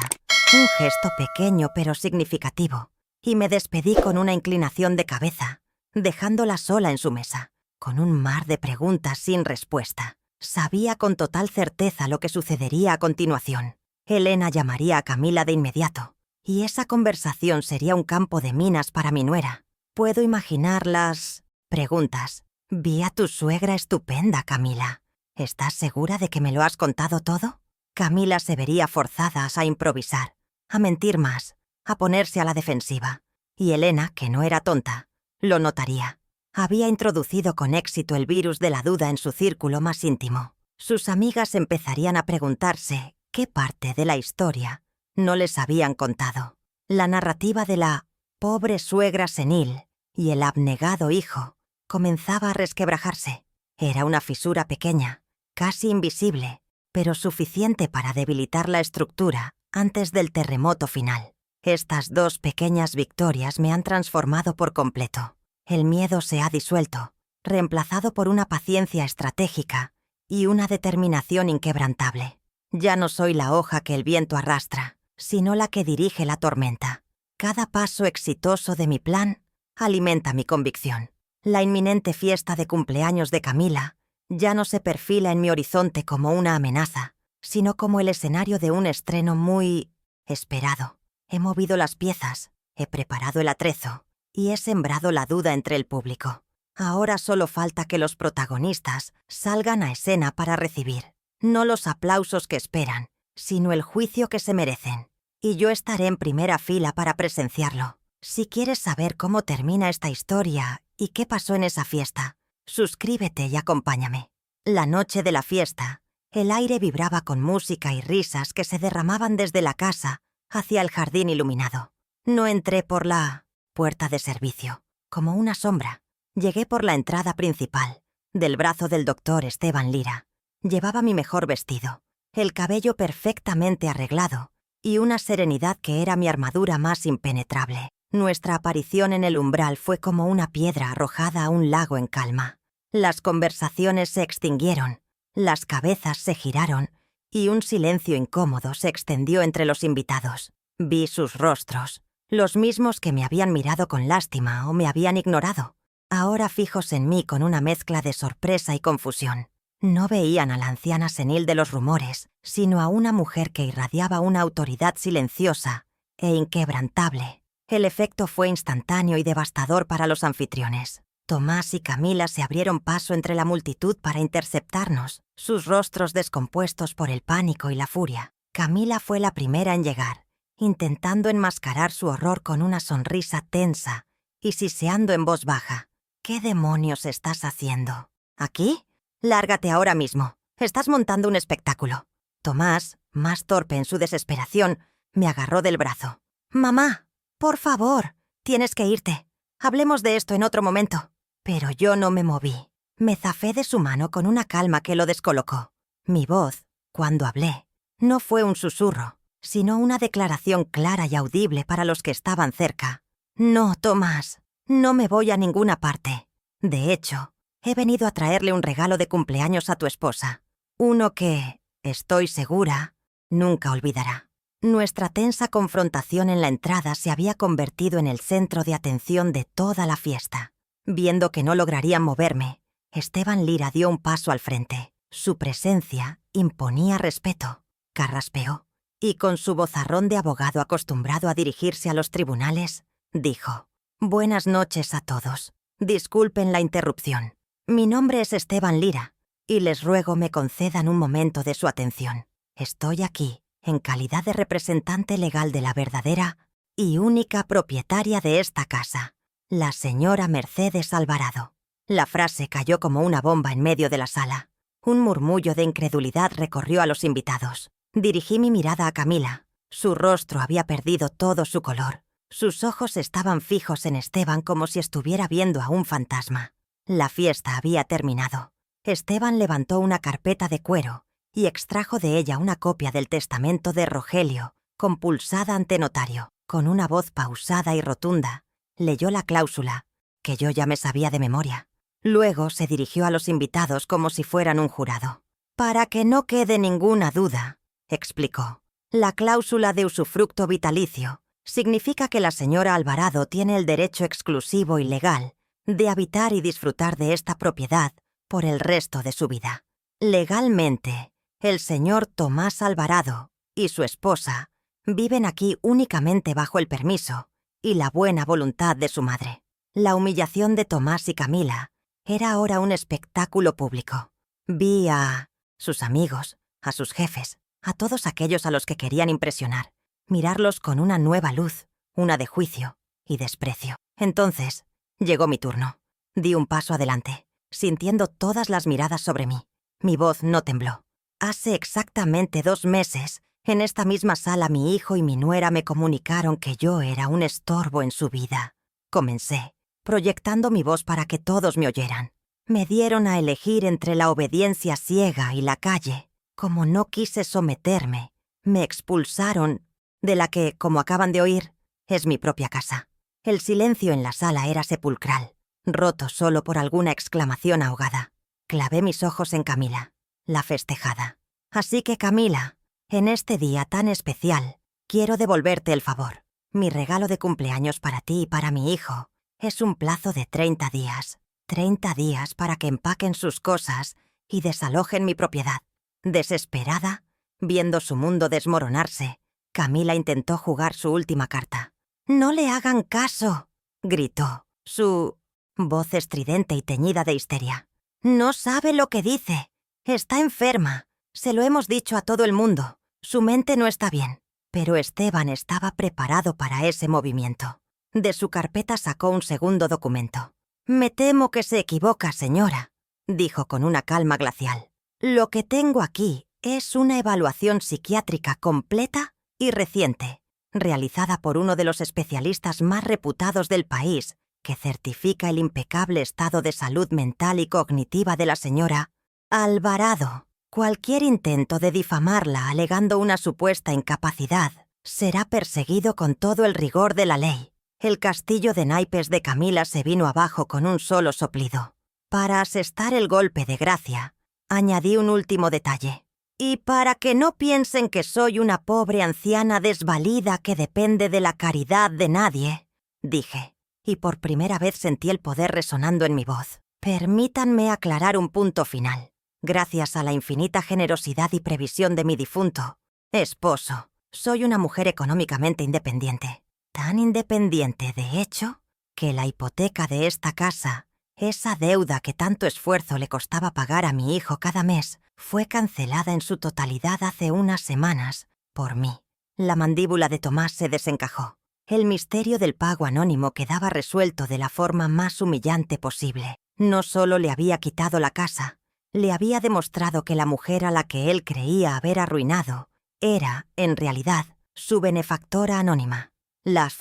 S1: Un gesto pequeño pero significativo, y me despedí con una inclinación de cabeza, dejándola sola en su mesa, con un mar de preguntas sin respuesta. Sabía con total certeza lo que sucedería a continuación. Elena llamaría a Camila de inmediato, y esa conversación sería un campo de minas para mi nuera. Puedo imaginar las... preguntas. Vi a tu suegra estupenda, Camila. ¿Estás segura de que me lo has contado todo? Camila se vería forzada a improvisar, a mentir más, a ponerse a la defensiva. Y Elena, que no era tonta, lo notaría. Había introducido con éxito el virus de la duda en su círculo más íntimo. Sus amigas empezarían a preguntarse qué parte de la historia no les habían contado. La narrativa de la pobre suegra senil y el abnegado hijo comenzaba a resquebrajarse. Era una fisura pequeña, casi invisible, pero suficiente para debilitar la estructura antes del terremoto final. Estas dos pequeñas victorias me han transformado por completo. El miedo se ha disuelto, reemplazado por una paciencia estratégica y una determinación inquebrantable. Ya no soy la hoja que el viento arrastra, sino la que dirige la tormenta. Cada paso exitoso de mi plan alimenta mi convicción. La inminente fiesta de cumpleaños de Camila ya no se perfila en mi horizonte como una amenaza, sino como el escenario de un estreno muy esperado. He movido las piezas, he preparado el atrezo y he sembrado la duda entre el público. Ahora solo falta que los protagonistas salgan a escena para recibir, no los aplausos que esperan, sino el juicio que se merecen. Y yo estaré en primera fila para presenciarlo. Si quieres saber cómo termina esta historia y qué pasó en esa fiesta, suscríbete y acompáñame. La noche de la fiesta, el aire vibraba con música y risas que se derramaban desde la casa hacia el jardín iluminado. No entré por la puerta de servicio, como una sombra. Llegué por la entrada principal, del brazo del doctor Esteban Lira. Llevaba mi mejor vestido, el cabello perfectamente arreglado y una serenidad que era mi armadura más impenetrable. Nuestra aparición en el umbral fue como una piedra arrojada a un lago en calma. Las conversaciones se extinguieron, las cabezas se giraron y un silencio incómodo se extendió entre los invitados. Vi sus rostros, los mismos que me habían mirado con lástima o me habían ignorado, ahora fijos en mí con una mezcla de sorpresa y confusión. No veían a la anciana senil de los rumores, sino a una mujer que irradiaba una autoridad silenciosa e inquebrantable. El efecto fue instantáneo y devastador para los anfitriones. Tomás y Camila se abrieron paso entre la multitud para interceptarnos, sus rostros descompuestos por el pánico y la furia. Camila fue la primera en llegar, intentando enmascarar su horror con una sonrisa tensa y siseando en voz baja. ¿Qué demonios estás haciendo? ¿Aquí? Lárgate ahora mismo. Estás montando un espectáculo. Tomás, más torpe en su desesperación, me agarró del brazo. «Mamá, por favor, tienes que irte. Hablemos de esto en otro momento». Pero yo no me moví. Me zafé de su mano con una calma que lo descolocó. Mi voz, cuando hablé, no fue un susurro, sino una declaración clara y audible para los que estaban cerca. «No, Tomás, no me voy a ninguna parte. De hecho, he venido a traerle un regalo de cumpleaños a tu esposa. Uno que, estoy segura, nunca olvidará». Nuestra tensa confrontación en la entrada se había convertido en el centro de atención de toda la fiesta. Viendo que no lograrían moverme, Esteban Lira dio un paso al frente. Su presencia imponía respeto. Carraspeó, y con su vozarrón de abogado acostumbrado a dirigirse a los tribunales, dijo: «Buenas noches a todos. Disculpen la interrupción. Mi nombre es Esteban Lira, y les ruego me concedan un momento de su atención. Estoy aquí en calidad de representante legal de la verdadera y única propietaria de esta casa, la señora Mercedes Alvarado». La frase cayó como una bomba en medio de la sala. Un murmullo de incredulidad recorrió a los invitados. Dirigí mi mirada a Camila. Su rostro había perdido todo su color. Sus ojos estaban fijos en Esteban como si estuviera viendo a un fantasma. La fiesta había terminado. Esteban levantó una carpeta de cuero y extrajo de ella una copia del testamento de Rogelio, compulsada ante notario. Con una voz pausada y rotunda, leyó la cláusula, que yo ya me sabía de memoria. Luego se dirigió a los invitados como si fueran un jurado. «Para que no quede ninguna duda», explicó, «la cláusula de usufructo vitalicio significa que la señora Alvarado tiene el derecho exclusivo y legal de habitar y disfrutar de esta propiedad por el resto de su vida. Legalmente, el señor Tomás Alvarado y su esposa viven aquí únicamente bajo el permiso y la buena voluntad de su madre». La humillación de Tomás y Camila era ahora un espectáculo público. Vi a sus amigos, a sus jefes, a todos aquellos a los que querían impresionar, mirarlos con una nueva luz, una de juicio y desprecio. Entonces, llegó mi turno. Di un paso adelante, sintiendo todas las miradas sobre mí. Mi voz no tembló. Hace exactamente 2 meses, en esta misma sala mi hijo y mi nuera me comunicaron que yo era un estorbo en su vida. Comencé, proyectando mi voz para que todos me oyeran. Me dieron a elegir entre la obediencia ciega y la calle. Como no quise someterme, me expulsaron de la que, como acaban de oír, es mi propia casa. El silencio en la sala era sepulcral, roto solo por alguna exclamación ahogada. Clavé mis ojos en Camila, la festejada. «Así que, Camila, en este día tan especial, quiero devolverte el favor. Mi regalo de cumpleaños para ti y para mi hijo es un plazo de 30 días. 30 días para que empaquen sus cosas y desalojen mi propiedad». Desesperada, viendo su mundo desmoronarse, Camila intentó jugar su última carta. «No le hagan caso», gritó, su voz estridente y teñida de histeria. «No sabe lo que dice. Está enferma. Se lo hemos dicho a todo el mundo. Su mente no está bien». Pero Esteban estaba preparado para ese movimiento. De su carpeta sacó un segundo documento. «Me temo que se equivoca, señora», dijo con una calma glacial. «Lo que tengo aquí es una evaluación psiquiátrica completa y reciente, realizada por uno de los especialistas más reputados del país, que certifica el impecable estado de salud mental y cognitiva de la señora Alvarado. Cualquier intento de difamarla alegando una supuesta incapacidad será perseguido con todo el rigor de la ley». El castillo de naipes de Camila se vino abajo con un solo soplido. Para asestar el golpe de gracia, añadí un último detalle. «Y para que no piensen que soy una pobre anciana desvalida que depende de la caridad de nadie», dije, y por primera vez sentí el poder resonando en mi voz. «Permítanme aclarar un punto final. Gracias a la infinita generosidad y previsión de mi difunto esposo, soy una mujer económicamente independiente. Tan independiente, de hecho, que la hipoteca de esta casa, esa deuda que tanto esfuerzo le costaba pagar a mi hijo cada mes, fue cancelada en su totalidad hace unas semanas por mí». La mandíbula de Tomás se desencajó. El misterio del pago anónimo quedaba resuelto de la forma más humillante posible. No solo le había quitado la casa, le había demostrado que la mujer a la que él creía haber arruinado era, en realidad, su benefactora anónima. La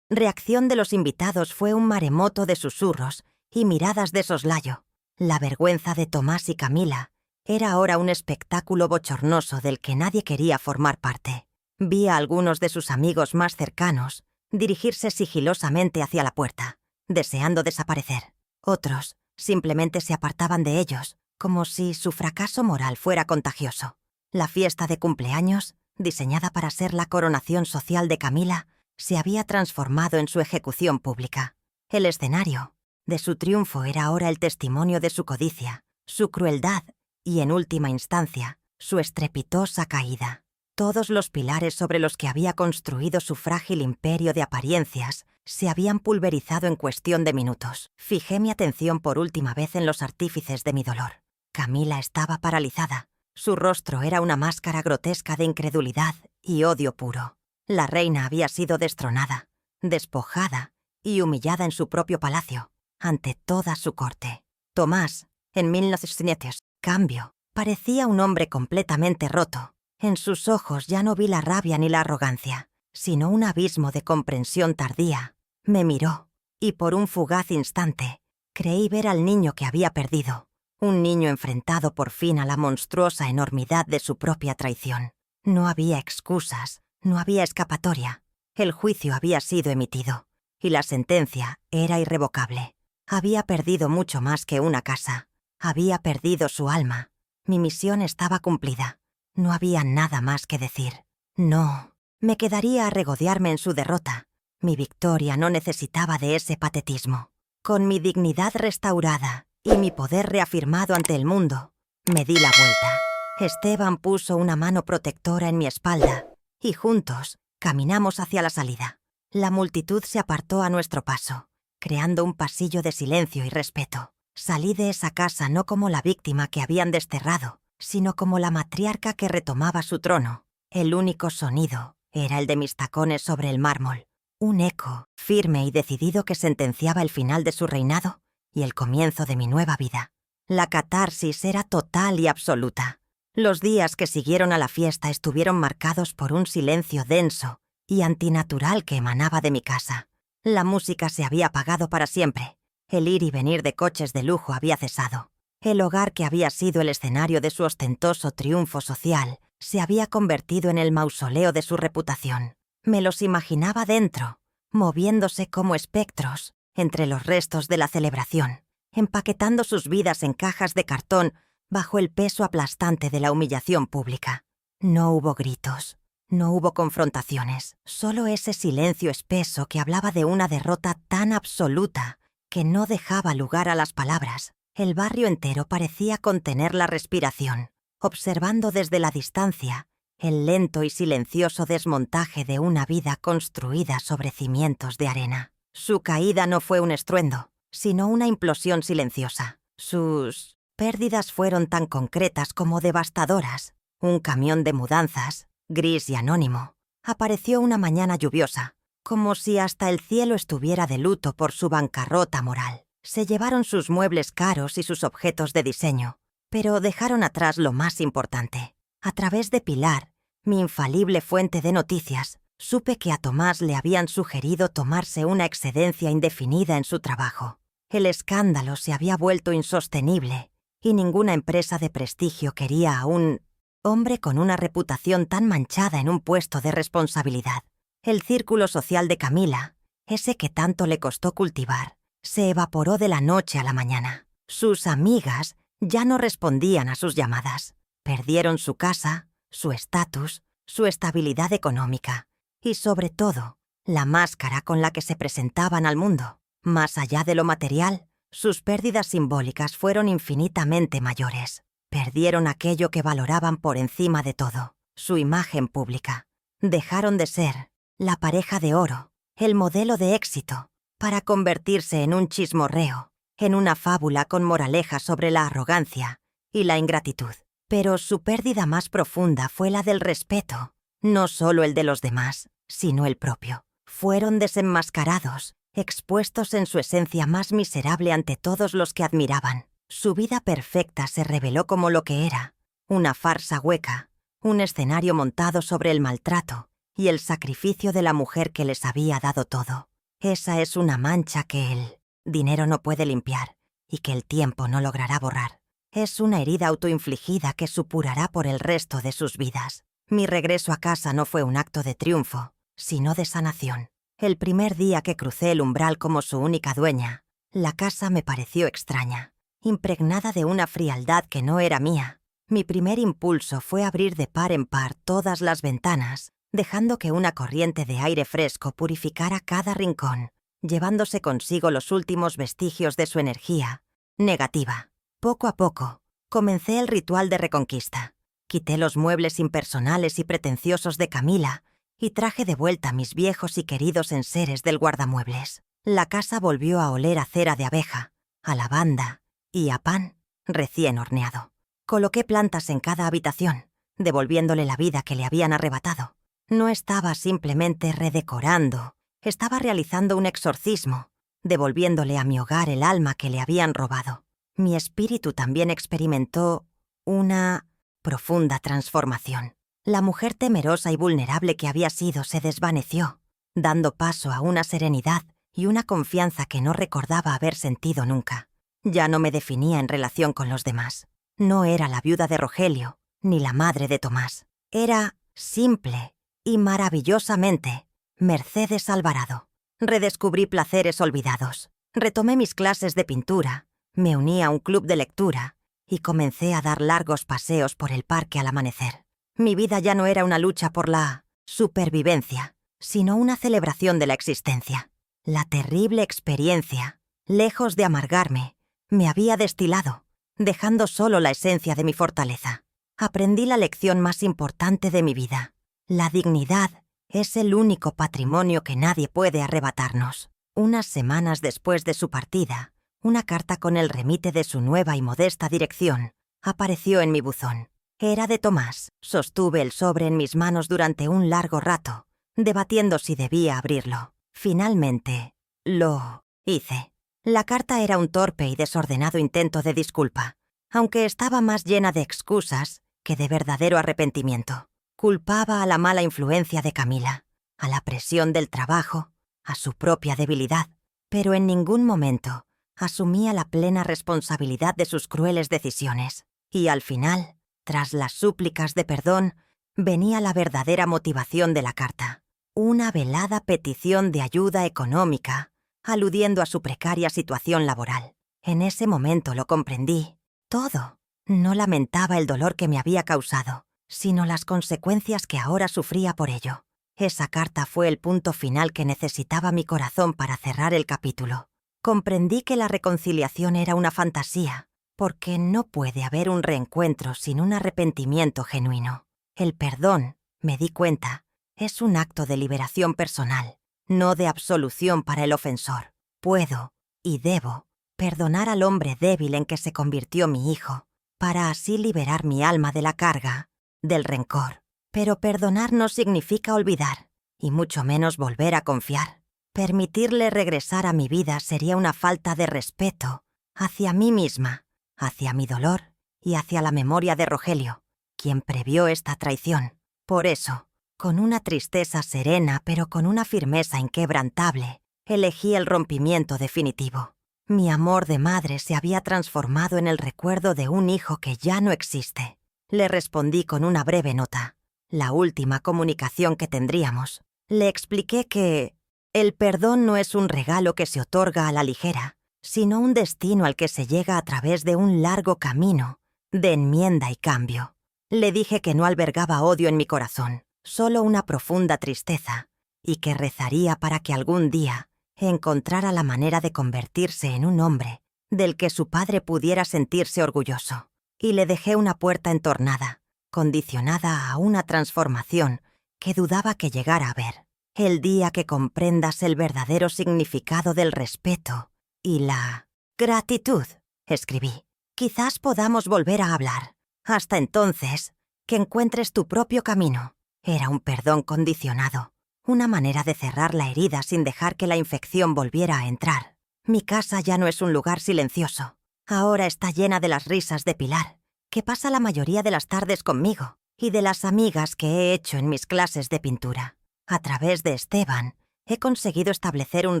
S1: reacción de los invitados fue un maremoto de susurros y miradas de soslayo. La vergüenza de Tomás y Camila era ahora un espectáculo bochornoso del que nadie quería formar parte. Vi a algunos de sus amigos más cercanos dirigirse sigilosamente hacia la puerta, deseando desaparecer. Otros simplemente se apartaban de ellos, como si su fracaso moral fuera contagioso. La fiesta de cumpleaños, diseñada para ser la coronación social de Camila, se había transformado en su ejecución pública. El escenario de su triunfo era ahora el testimonio de su codicia, su crueldad y, en última instancia, su estrepitosa caída. Todos los pilares sobre los que había construido su frágil imperio de apariencias se habían pulverizado en cuestión de minutos. Fijé mi atención por última vez en los artífices de mi dolor. Camila estaba paralizada. Su rostro era una máscara grotesca de incredulidad y odio puro. La reina había sido destronada, despojada y humillada en su propio palacio, ante toda su corte. Tomás, en 1900, cambio, parecía un hombre completamente roto. En sus ojos ya no vi la rabia ni la arrogancia, sino un abismo de comprensión tardía. Me miró, y por un fugaz instante, creí ver al niño que había perdido, Un niño enfrentado por fin a la monstruosa enormidad de su propia traición. No había excusas, no había escapatoria. El juicio había sido emitido, y la sentencia era irrevocable. Había perdido mucho más que una casa. Había perdido su alma. Mi misión estaba cumplida. No había nada más que decir. No, me quedaría a regodearme en su derrota. Mi victoria no necesitaba de ese patetismo. Con mi dignidad restaurada y mi poder reafirmado ante el mundo, me di la vuelta. Esteban puso una mano protectora en mi espalda y juntos caminamos hacia la salida. La multitud se apartó a nuestro paso, creando un pasillo de silencio y respeto. Salí de esa casa no como la víctima que habían desterrado, sino como la matriarca que retomaba su trono. El único sonido era el de mis tacones sobre el mármol, un eco firme y decidido que sentenciaba el final de su reinado y el comienzo de mi nueva vida. La catarsis era total y absoluta. Los días que siguieron a la fiesta estuvieron marcados por un silencio denso y antinatural que emanaba de mi casa. La música se había apagado para siempre. El ir y venir de coches de lujo había cesado. El hogar que había sido el escenario de su ostentoso triunfo social se había convertido en el mausoleo de su reputación. Me los imaginaba dentro, moviéndose como espectros entre los restos de la celebración, empaquetando sus vidas en cajas de cartón bajo el peso aplastante de la humillación pública. No hubo gritos, no hubo confrontaciones, solo ese silencio espeso que hablaba de una derrota tan absoluta que no dejaba lugar a las palabras. El barrio entero parecía contener la respiración, observando desde la distancia el lento y silencioso desmontaje de una vida construida sobre cimientos de arena. Su caída no fue un estruendo, sino una implosión silenciosa. Sus pérdidas fueron tan concretas como devastadoras. Un camión de mudanzas, gris y anónimo, apareció una mañana lluviosa, como si hasta el cielo estuviera de luto por su bancarrota moral. Se llevaron sus muebles caros y sus objetos de diseño, pero dejaron atrás lo más importante. A través de Pilar, mi infalible fuente de noticias, supe que a Tomás le habían sugerido tomarse una excedencia indefinida en su trabajo. El escándalo se había vuelto insostenible y ninguna empresa de prestigio quería a un hombre con una reputación tan manchada en un puesto de responsabilidad. El círculo social de Camila, ese que tanto le costó cultivar, se evaporó de la noche a la mañana. Sus amigas ya no respondían a sus llamadas. Perdieron su casa, su estatus, su estabilidad económica y, sobre todo, la máscara con la que se presentaban al mundo. Más allá de lo material, sus pérdidas simbólicas fueron infinitamente mayores. Perdieron aquello que valoraban por encima de todo, su imagen pública. Dejaron de ser la pareja de oro, el modelo de éxito, para convertirse en un chismorreo, en una fábula con moraleja sobre la arrogancia y la ingratitud. Pero su pérdida más profunda fue la del respeto, no solo el de los demás, sino el propio. Fueron desenmascarados, expuestos en su esencia más miserable ante todos los que admiraban. Su vida perfecta se reveló como lo que era, una farsa hueca, un escenario montado sobre el maltrato y el sacrificio de la mujer que les había dado todo. Esa es una mancha que el dinero no puede limpiar y que el tiempo no logrará borrar. Es una herida autoinfligida que supurará por el resto de sus vidas. Mi regreso a casa no fue un acto de triunfo, sino de sanación. El primer día que crucé el umbral como su única dueña, la casa me pareció extraña, impregnada de una frialdad que no era mía. Mi primer impulso fue abrir de par en par todas las ventanas, dejando que una corriente de aire fresco purificara cada rincón, llevándose consigo los últimos vestigios de su energía negativa. Poco a poco, comencé el ritual de reconquista. Quité los muebles impersonales y pretenciosos de Camila y traje de vuelta mis viejos y queridos enseres del guardamuebles. La casa volvió a oler a cera de abeja, a lavanda y a pan recién horneado. Coloqué plantas en cada habitación, devolviéndole la vida que le habían arrebatado. No estaba simplemente redecorando, estaba realizando un exorcismo, devolviéndole a mi hogar el alma que le habían robado. Mi espíritu también experimentó una profunda transformación. La mujer temerosa y vulnerable que había sido se desvaneció, dando paso a una serenidad y una confianza que no recordaba haber sentido nunca. Ya no me definía en relación con los demás. No era la viuda de Rogelio, ni la madre de Tomás. Era simple y maravillosamente Mercedes Alvarado. Redescubrí placeres olvidados. Retomé mis clases de pintura, me uní a un club de lectura y comencé a dar largos paseos por el parque al amanecer. Mi vida ya no era una lucha por la supervivencia, sino una celebración de la existencia. La terrible experiencia, lejos de amargarme, me había destilado, dejando solo la esencia de mi fortaleza. Aprendí la lección más importante de mi vida. La dignidad es el único patrimonio que nadie puede arrebatarnos. Unas semanas después de su partida, una carta con el remite de su nueva y modesta dirección apareció en mi buzón. Era de Tomás. Sostuve el sobre en mis manos durante un largo rato, debatiendo si debía abrirlo. Finalmente, lo hice. La carta era un torpe y desordenado intento de disculpa, aunque estaba más llena de excusas que de verdadero arrepentimiento. Culpaba a la mala influencia de Camila, a la presión del trabajo, a su propia debilidad, pero en ningún momento asumía la plena responsabilidad de sus crueles decisiones. Y al final, tras las súplicas de perdón, venía la verdadera motivación de la carta. Una velada petición de ayuda económica, aludiendo a su precaria situación laboral. En ese momento lo comprendí. Todo. No lamentaba el dolor que me había causado, sino las consecuencias que ahora sufría por ello. Esa carta fue el punto final que necesitaba mi corazón para cerrar el capítulo. Comprendí que la reconciliación era una fantasía, porque no puede haber un reencuentro sin un arrepentimiento genuino. El perdón, me di cuenta, es un acto de liberación personal, no de absolución para el ofensor. Puedo, y debo, perdonar al hombre débil en que se convirtió mi hijo, para así liberar mi alma de la carga, del rencor. Pero perdonar no significa olvidar, y mucho menos volver a confiar. Permitirle regresar a mi vida sería una falta de respeto hacia mí misma, hacia mi dolor y hacia la memoria de Rogelio, quien previó esta traición. Por eso, con una tristeza serena pero con una firmeza inquebrantable, elegí el rompimiento definitivo. Mi amor de madre se había transformado en el recuerdo de un hijo que ya no existe. Le respondí con una breve nota, la última comunicación que tendríamos. Le expliqué que el perdón no es un regalo que se otorga a la ligera, sino un destino al que se llega a través de un largo camino de enmienda y cambio. Le dije que no albergaba odio en mi corazón, solo una profunda tristeza, y que rezaría para que algún día encontrara la manera de convertirse en un hombre del que su padre pudiera sentirse orgulloso. Y le dejé una puerta entornada, condicionada a una transformación que dudaba que llegara a ver. El día que comprendas el verdadero significado del respeto y la gratitud, escribí, quizás podamos volver a hablar. Hasta entonces, que encuentres tu propio camino. Era un perdón condicionado, una manera de cerrar la herida sin dejar que la infección volviera a entrar. Mi casa ya no es un lugar silencioso. Ahora está llena de las risas de Pilar, que pasa la mayoría de las tardes conmigo, y de las amigas que he hecho en mis clases de pintura. A través de Esteban, he conseguido establecer un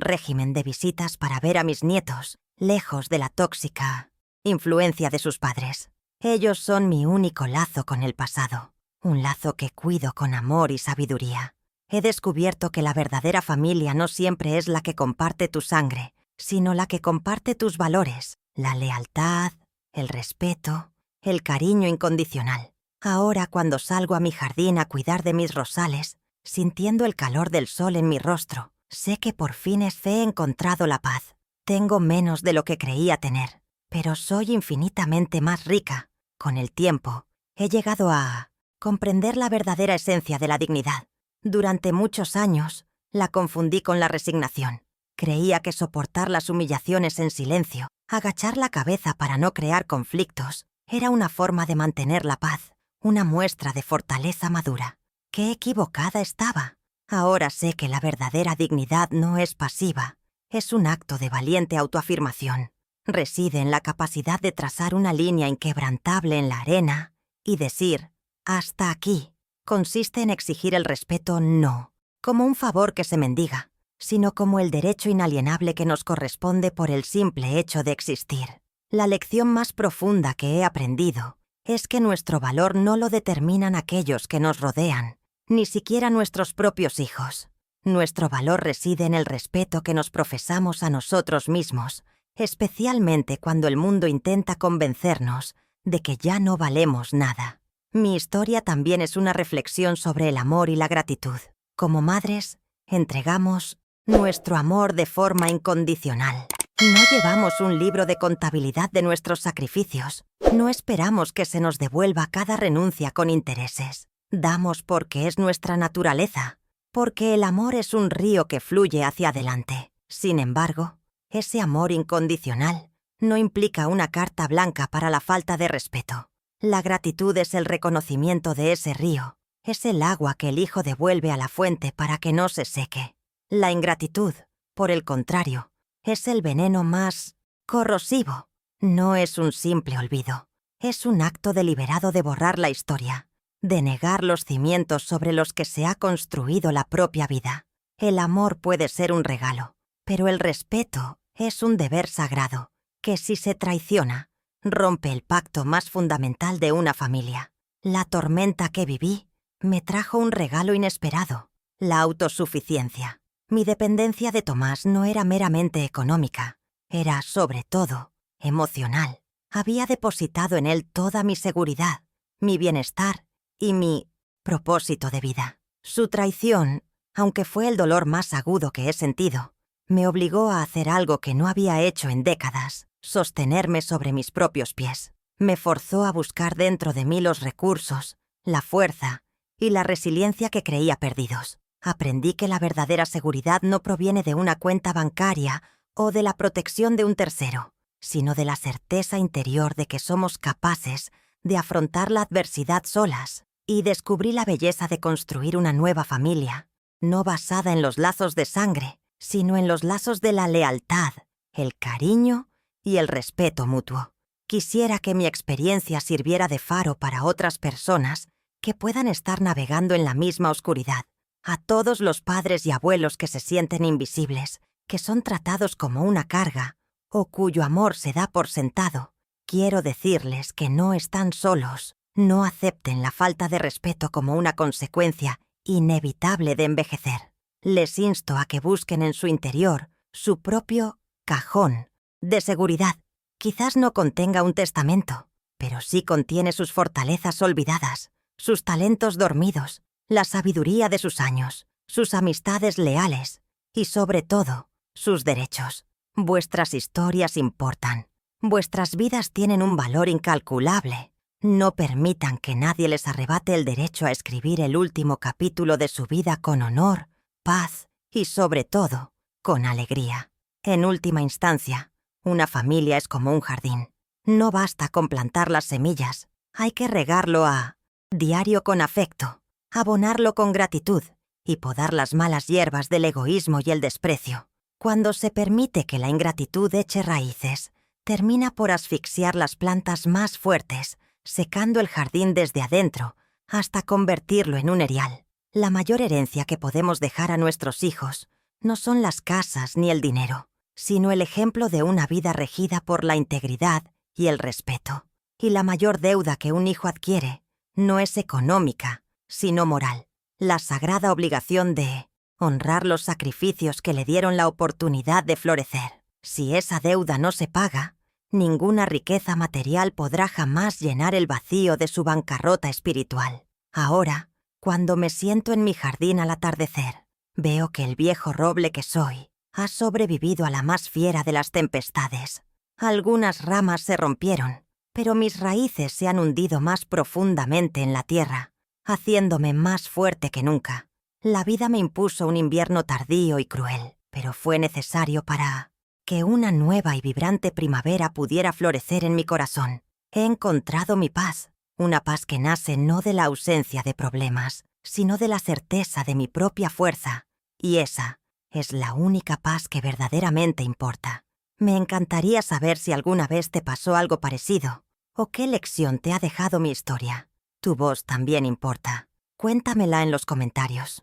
S1: régimen de visitas para ver a mis nietos, lejos de la tóxica influencia de sus padres. Ellos son mi único lazo con el pasado, un lazo que cuido con amor y sabiduría. He descubierto que la verdadera familia no siempre es la que comparte tu sangre, sino la que comparte tus valores, la lealtad, el respeto, el cariño incondicional. Ahora, cuando salgo a mi jardín a cuidar de mis rosales, sintiendo el calor del sol en mi rostro, sé que por fin he encontrado la paz. Tengo menos de lo que creía tener, pero soy infinitamente más rica. Con el tiempo, he llegado a comprender la verdadera esencia de la dignidad. Durante muchos años, la confundí con la resignación. Creía que soportar las humillaciones en silencio, agachar la cabeza para no crear conflictos, era una forma de mantener la paz, una muestra de fortaleza madura. ¡Qué equivocada estaba! Ahora sé que la verdadera dignidad no es pasiva, es un acto de valiente autoafirmación. Reside en la capacidad de trazar una línea inquebrantable en la arena y decir, hasta aquí. Consiste en exigir el respeto no como un favor que se mendiga, sino como el derecho inalienable que nos corresponde por el simple hecho de existir. La lección más profunda que he aprendido es que nuestro valor no lo determinan aquellos que nos rodean, ni siquiera nuestros propios hijos. Nuestro valor reside en el respeto que nos profesamos a nosotros mismos, especialmente cuando el mundo intenta convencernos de que ya no valemos nada. Mi historia también es una reflexión sobre el amor y la gratitud. Como madres, entregamos nuestro amor de forma incondicional. No llevamos un libro de contabilidad de nuestros sacrificios. No esperamos que se nos devuelva cada renuncia con intereses. Damos porque es nuestra naturaleza, porque el amor es un río que fluye hacia adelante. Sin embargo, ese amor incondicional no implica una carta blanca para la falta de respeto. La gratitud es el reconocimiento de ese río. Es el agua que el hijo devuelve a la fuente para que no se seque. La ingratitud, por el contrario, es el veneno más corrosivo. No es un simple olvido. Es un acto deliberado de borrar la historia, de negar los cimientos sobre los que se ha construido la propia vida. El amor puede ser un regalo, pero el respeto es un deber sagrado, que si se traiciona, rompe el pacto más fundamental de una familia. La tormenta que viví me trajo un regalo inesperado, la autosuficiencia. Mi dependencia de Tomás no era meramente económica, era, sobre todo, emocional. Había depositado en él toda mi seguridad, mi bienestar y mi propósito de vida. Su traición, aunque fue el dolor más agudo que he sentido, me obligó a hacer algo que no había hecho en décadas, sostenerme sobre mis propios pies. Me forzó a buscar dentro de mí los recursos, la fuerza y la resiliencia que creía perdidos. Aprendí que la verdadera seguridad no proviene de una cuenta bancaria o de la protección de un tercero, sino de la certeza interior de que somos capaces de afrontar la adversidad solas, y descubrí la belleza de construir una nueva familia, no basada en los lazos de sangre, sino en los lazos de la lealtad, el cariño y el respeto mutuo. Quisiera que mi experiencia sirviera de faro para otras personas que puedan estar navegando en la misma oscuridad. A todos los padres y abuelos que se sienten invisibles, que son tratados como una carga, o cuyo amor se da por sentado, quiero decirles que no están solos. No acepten la falta de respeto como una consecuencia inevitable de envejecer. Les insto a que busquen en su interior su propio cajón de seguridad. Quizás no contenga un testamento, pero sí contiene sus fortalezas olvidadas, sus talentos dormidos, la sabiduría de sus años, sus amistades leales y, sobre todo, sus derechos. Vuestras historias importan. Vuestras vidas tienen un valor incalculable. No permitan que nadie les arrebate el derecho a escribir el último capítulo de su vida con honor, paz y, sobre todo, con alegría. En última instancia, una familia es como un jardín. No basta con plantar las semillas, hay que regarlo a diario con afecto, abonarlo con gratitud y podar las malas hierbas del egoísmo y el desprecio. Cuando se permite que la ingratitud eche raíces, termina por asfixiar las plantas más fuertes, secando el jardín desde adentro hasta convertirlo en un erial. La mayor herencia que podemos dejar a nuestros hijos no son las casas ni el dinero, sino el ejemplo de una vida regida por la integridad y el respeto. Y la mayor deuda que un hijo adquiere no es económica, sino moral. La sagrada obligación de honrar los sacrificios que le dieron la oportunidad de florecer. Si esa deuda no se paga, ninguna riqueza material podrá jamás llenar el vacío de su bancarrota espiritual. Ahora, cuando me siento en mi jardín al atardecer, veo que el viejo roble que soy ha sobrevivido a la más fiera de las tempestades. Algunas ramas se rompieron, pero mis raíces se han hundido más profundamente en la tierra, haciéndome más fuerte que nunca. La vida me impuso un invierno tardío y cruel, pero fue necesario para que una nueva y vibrante primavera pudiera florecer en mi corazón. He encontrado mi paz, una paz que nace no de la ausencia de problemas, sino de la certeza de mi propia fuerza, y esa es la única paz que verdaderamente importa. Me encantaría saber si alguna vez te pasó algo parecido, o qué lección te ha dejado mi historia. Tu voz también importa. Cuéntamela en los comentarios.